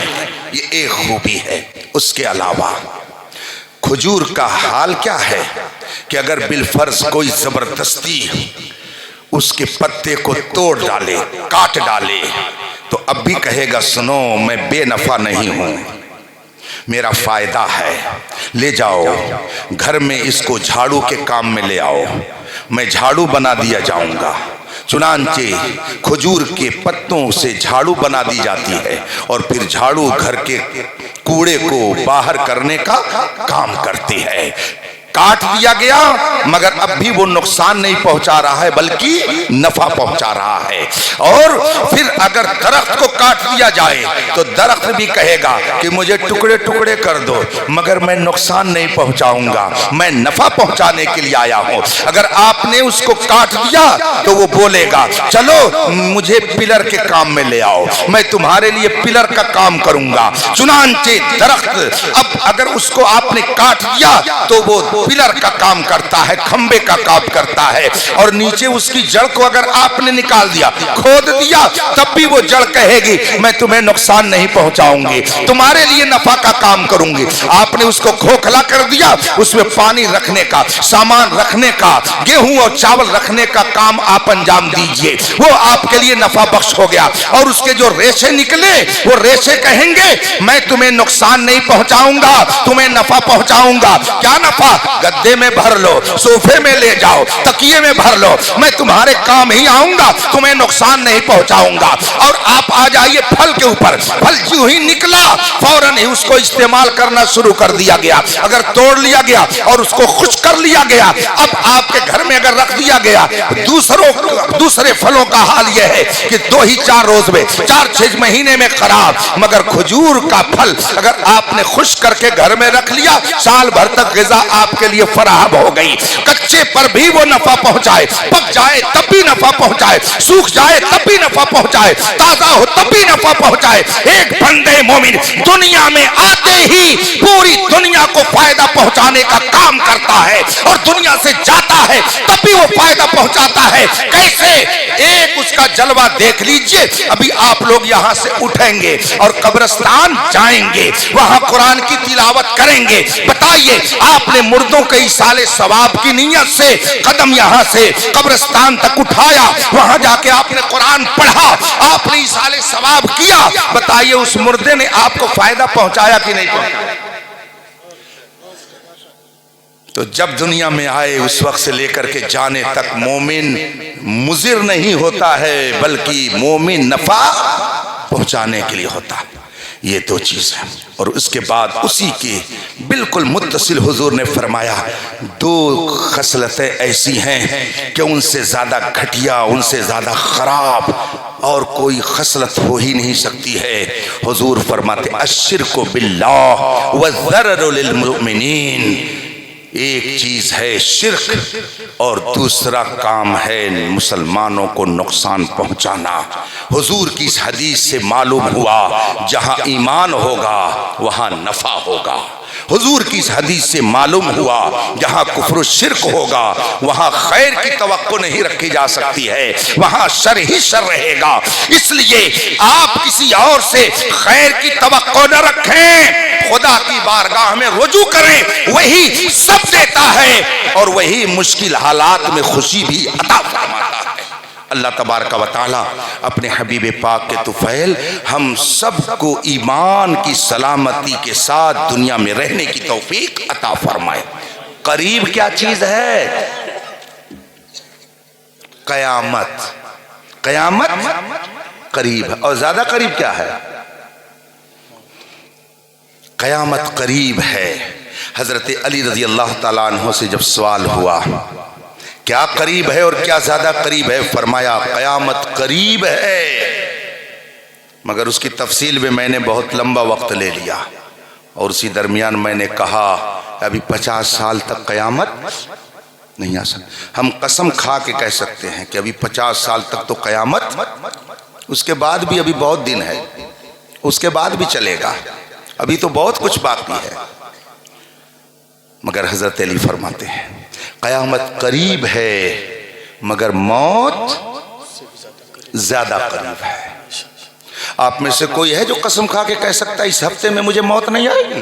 یہ ایک خوبی ہے. اس کے علاوہ کھجور کا حال کیا ہے کہ اگر بالفرض کوئی زبردستی اس کے پتے کو توڑ ڈالے، کاٹ ڈالے، تو اب بھی کہے گا سنو میں بے نفع نہیں ہوں، میرا فائدہ ہے، لے جاؤ گھر میں اس کو جھاڑو کے کام میں لے آؤ، میں جھاڑو بنا دیا جاؤں گا۔ چنانچہ کھجور کے پتوں سے جھاڑو بنا دی جاتی ہے اور پھر جھاڑو گھر کے کوڑے کو باہر کرنے کا کام کرتی ہے۔ کاٹ دیا گیا مگر اب بھی وہ نقصان نہیں پہنچا رہا ہے بلکہ نفع پہنچا رہا ہے۔ اور پھر اگر درخت کو کاٹ دیا جائے تو درخت بھی کہے گا کہ مجھے ٹکڑے ٹکڑے کر دو مگر میں نقصان نہیں پہنچاؤں گا، میں نفع پہنچانے کے لیے آیا ہوں۔ اگر آپ نے اس کو کاٹ دیا تو وہ بولے گا چلو مجھے پلر کے کام میں لے آؤ، میں تمہارے لیے پلر کا کام کروں گا۔ چنانچہ درخت اب اگر اس کو آپ نے کاٹ دیا تو وہ پلر کا کام کرتا ہے، کھمبے کا کام کرتا ہے، اور نیچے اس کی جڑ کو اگر آپ نے نکال دیا، کھود دیا، تب بھی وہ جڑ کہے گی میں تمہیں نقصان نہیں پہنچاؤں گی، تمہارے لیے نفع کا کام کروں گی۔ آپ نے اس کو کھوکھلا کر دیا، اس میں پانی رکھنے کا، سامان رکھنے کا، گیہوں اور چاول رکھنے کا کام آپ انجام دیجئے، وہ آپ کے لیے نفع بخش ہو گیا۔ اور اس کے جو ریشے نکلے وہ ریشے کہیں گے میں تمہیں نقصان نہیں پہنچاؤں گا، تمہیں نفع پہنچاؤں گا۔ کیا نفع؟ گدے میں بھر لو، صوفے میں لے جاؤ، تکیے میں بھر لو، میں تمہارے کام ہی آؤں گا، تمہیں نقصان نہیں پہنچاؤں گا۔ اور آپ آ جائیے پھل کے اوپر، پھل جو ہی نکلا فوراً ہی اس کو استعمال کرنا شروع کر دیا گیا۔ اگر توڑ لیا گیا اور اس کو خشک کر لیا گیا، اب آپ کے گھر میں اگر رکھ دیا گیا، دوسرے پھلوں کا حال یہ ہے کہ 2 ہی 4 روز میں، 4-6 مہینے میں خراب، مگر کھجور کا پھل اگر آپ نے خشک کر کے گھر میں رکھ لیا، سال بھر تک غذا آپ کے لیے فراہم ہو گئی۔ کچے پر بھی وہ نفع پہنچائے، پک جائے تب بھی نفع پہنچائے، سوکھ جائے تب بھی نفع پہنچائے، تازہ ہو تب بھی نفع پہنچائے۔ ایک بندے مومن دنیا میں آتے ہی پوری دنیا کو فائدہ پہنچانے کا کام کرتا ہے، اور دنیا سے جاتا ہے تب بھی وہ فائدہ پہنچاتا ہے۔ کیسے؟ ایک اس کا جلوہ دیکھ لیجئے۔ ابھی آپ لوگ یہاں سے اٹھیں گے اور قبرستان جائیں گے، وہاں قرآن کی تلاوت کریں گے۔ بتائیے آپ نے مردوں کے ایصال ثواب کی نیت سے قدم یہاں سے قبرستان تک اٹھایا، وہاں جا کے آپ نے قرآن پڑھا، آپ نے ایصال ثواب کیا، بتائیے اس مردے نے آپ کو فائدہ پہنچایا کہ نہیں پہنچایا؟ تو جب دنیا میں آئے اس وقت سے لے کر کے جانے تک مومن مضر نہیں ہوتا ہے بلکہ مومن نفع پہنچانے کے لیے ہوتا ہے۔ یہ 2 چیز ہے۔ اور اس کے بعد اسی کے بالکل متصل حضور نے فرمایا 2 خصلتیں ایسی ہیں کہ ان سے زیادہ گھٹیا، ان سے زیادہ خراب اور کوئی خصلت ہو ہی نہیں سکتی ہے۔ حضور فرماتے الشرک باللہ والضرر للمؤمنین۔ ایک چیز ہے شرک اور دوسرا کام ہے مسلمانوں کو نقصان پہنچانا۔ حضور کی اس حدیث سے معلوم ہوا جہاں ایمان ہوگا وہاں نفع ہوگا۔ حضور کی اس حدیث سے معلوم ہوا جہاں کفر و شرک ہوگا وہاں خیر کی توقع نہیں رکھی جا سکتی ہے، وہاں شر ہی شر رہے گا۔ اس لیے آپ کسی اور سے خیر کی توقع نہ رکھیں، خدا کی بارگاہ میں رجوع کریں، وہی سب دیتا ہے اور وہی مشکل حالات میں خوشی بھی عطا فرماتا ہے۔ اللہ تبارک و تعالی اپنے حبیب پاک کے طفیل ہم سب کو ایمان کی سلامتی کے ساتھ دنیا میں رہنے کی توفیق عطا فرمائے۔ قریب کیا چیز ہے؟ قیامت۔ قیامت قریب ہے، اور زیادہ قریب کیا ہے؟ قیامت قریب ہے۔ حضرت علی رضی اللہ تعالیٰ عنہ سے جب سوال ہوا کیا قریب ہے اور کیا زیادہ قریب ہے، فرمایا قیامت قریب ہے، مگر اس کی تفصیل میں نے بہت لمبا وقت لے لیا، اور اسی درمیان میں نے کہا ابھی 50 سال تک قیامت نہیں آ سکتی۔ ہم قسم کھا کے کہہ سکتے ہیں کہ ابھی 50 سال تک تو قیامت، اس کے بعد بھی ابھی بہت دن ہے، اس کے بعد بھی چلے گا، ابھی تو بہت کچھ باقی ہے۔ مگر حضرت علی فرماتے ہیں قیامت قریب ہے مگر موت زیادہ قریب ہے۔ آپ میں سے کوئی ہے جو قسم کھا کے کہہ سکتا ہے اس ہفتے میں مجھے موت نہیں آئے گی؟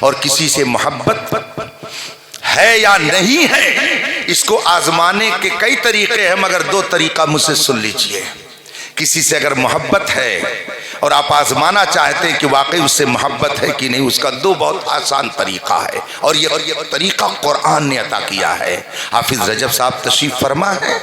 اور کسی سے محبت ہے یا نہیں ہے اس کو آزمانے کے کئی طریقے ہیں، مگر دو طریقہ مجھ سے سن لیجئے۔ کسی سے اگر محبت ہے اور آپ آزمانا چاہتے ہیں کہ واقعی اس سے محبت ہے کہ نہیں، اس کا دو بہت آسان طریقہ ہے، اور یہ طریقہ قرآن نے عطا کیا ہے۔ حافظ رجب صاحب تشریف فرما ہے۔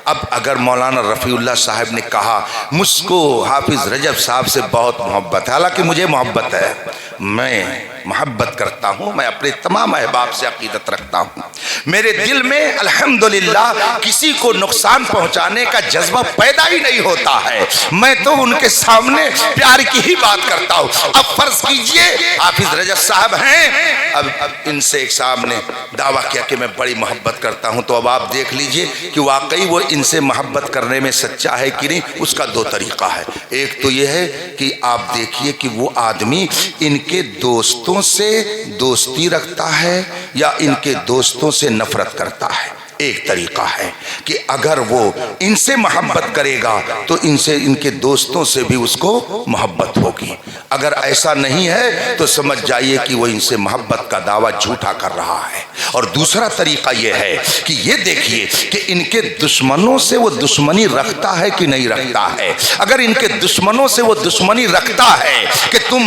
اب اگر مولانا رفیع اللہ صاحب نے کہا مجھ کو حافظ رجب صاحب سے بہت محبت ہے، حالانکہ مجھے محبت ہے، میں محبت کرتا ہوں، میں اپنے تمام احباب سے عقیدت رکھتا ہوں، میرے دل میں الحمدللہ کسی کو نقصان پہنچانے کا جذبہ پیدا ہی نہیں ہوتا ہے، میں تو ان کے سامنے پیار کی ہی بات کرتا ہوں۔ اب فرض کیجئے حافظ رجب صاحب ہیں، اب ان سے ایک صاحب نے دعویٰ کیا کہ میں بڑی محبت کرتا ہوں، تو اب آپ دیکھ لیجئے کہ واقعی وہ ان سے محبت کرنے میں سچا ہے کہ نہیں۔ اس کا دو طریقہ ہے، ایک تو یہ ہے کہ آپ دیکھیے کہ وہ آدمی ان کے دوستوں سے دوستی رکھتا ہے یا ان کے دوستوں سے نفرت کرتا ہے۔ ایک طریقہ ہے کہ اگر وہ ان سے محبت کرے گا تو ان کے دوستوں سے بھی اس کو محبت ہوگی، اگر ایسا نہیں ہے تو سمجھ جائیے کہ وہ ان سے محبت کا دعویٰ جھوٹا کر رہا ہے۔ اور دوسرا طریقہ یہ ہے کہ یہ دیکھیے کہ ان کے دشمنوں سے وہ دشمنی رکھتا ہے کہ نہیں رکھتا ہے۔ اگر ان کے دشمنوں سے وہ دشمنی رکھتا ہے کہ تم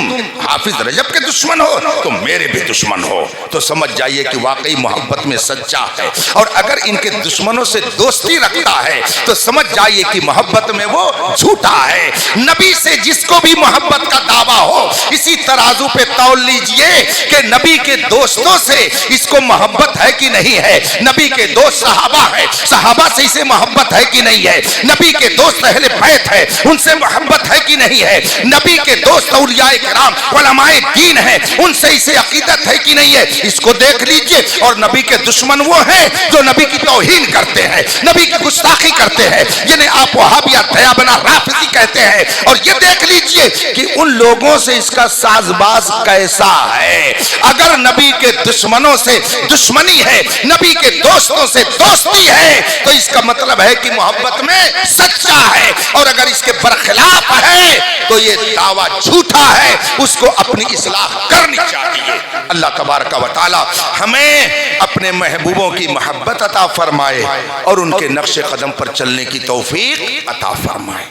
حافظ رجب کے دشمن ہو، تم میرے بھی دشمن ہو، تو سمجھ جائیے کہ واقعی محبت میں سچا ہے۔ اور اگر ان کے دشمنوں سے دوستی رکھتا ہے تو سمجھ جائیے کہ محبت میں وہ جھوٹا ہے۔ نبی سے جس کو بھی محبت کا دعویٰ ہو، اسی ترازو پہ تول لیجئے کہ نبی کے دوستوں سے اس کو محبت ہے کہ نہیں ہے۔ نبی کے دوست صحابہ ہیں، صحابہ سے اسے محبت ہے کہ نہیں ہے۔ نبی کے دوست اہل بیت ہیں، ان سے محبت ہے کہ نہیں ہے۔ نبی کے دوست اولیاء کرام علماء دین ہیں، ان سے اسے عقیدت ہے کہ نہیں ہے۔ اس کو دیکھ لیجئے۔ اور نبی کے دشمن وہ ہیں جو نبی کی توہین کرتے ہیں، نبی کی گستاخی کرتے ہیں، جنہیں آپ وہابیہ دیابنا رافضی کہتے ہیں۔ اور یہ دیکھ لیجئے کہ ان لوگوں سے اس کا ساز باز کیسا ہے۔ اگر نبی کے دشمنوں سے دشمنی ہے، نبی کے دوستوں سے دوستی ہے، تو اس کا مطلب ہے کہ محبت میں سچا ہے، اور اگر اس کے برخلاف ہے تو یہ دعویٰ جھوٹا ہے، اس کو اپنی اصلاح کرنی چاہیے۔ اللہ تبارک و تعالی ہمیں اپنے محبوبوں کی محبت عطا فرمائے اور ان کے نقش قدم پر چلنے کی توفیق عطا فرمائے۔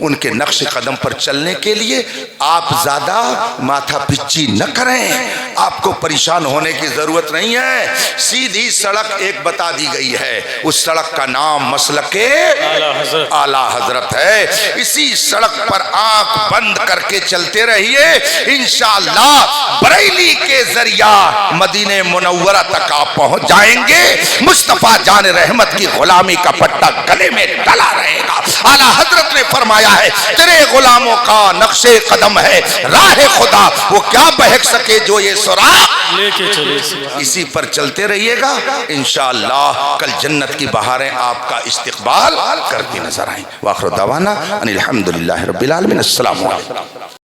ان کے نقش قدم پر چلنے کے لیے آپ زیادہ ماتھا پچی نہ کریں، آپ کو پریشان ہونے کی ضرورت نہیں ہے۔ سیدھی سڑک ایک بتا دی گئی ہے، اس سڑک کا نام مسلک اعلیٰ حضرت ہے۔ اسی سڑک پر آنکھ بند کر کے چلتے رہیے، انشاءاللہ بریلی کے ذریعہ مدینہ منورہ تک آپ پہنچ جائیں گے۔ مصطفیٰ جان رحمت کی غلامی کا پٹا گلے میں ڈلا رہے گا۔ اعلیٰ حضرت نے فرمایا ہے تیرے غلاموں کا نقش قدم ہے راہ خدا، وہ کیا بہک سکے جو یہ سراغ لے کے چلے۔ اسی پر چلتے رہیے گا، انشاءاللہ کل جنت کی بہاریں آپ کا استقبال کرتی نظر آئیں۔ وآخر دعوانا ان الحمدللہ رب العالمین۔ السلام علیکم۔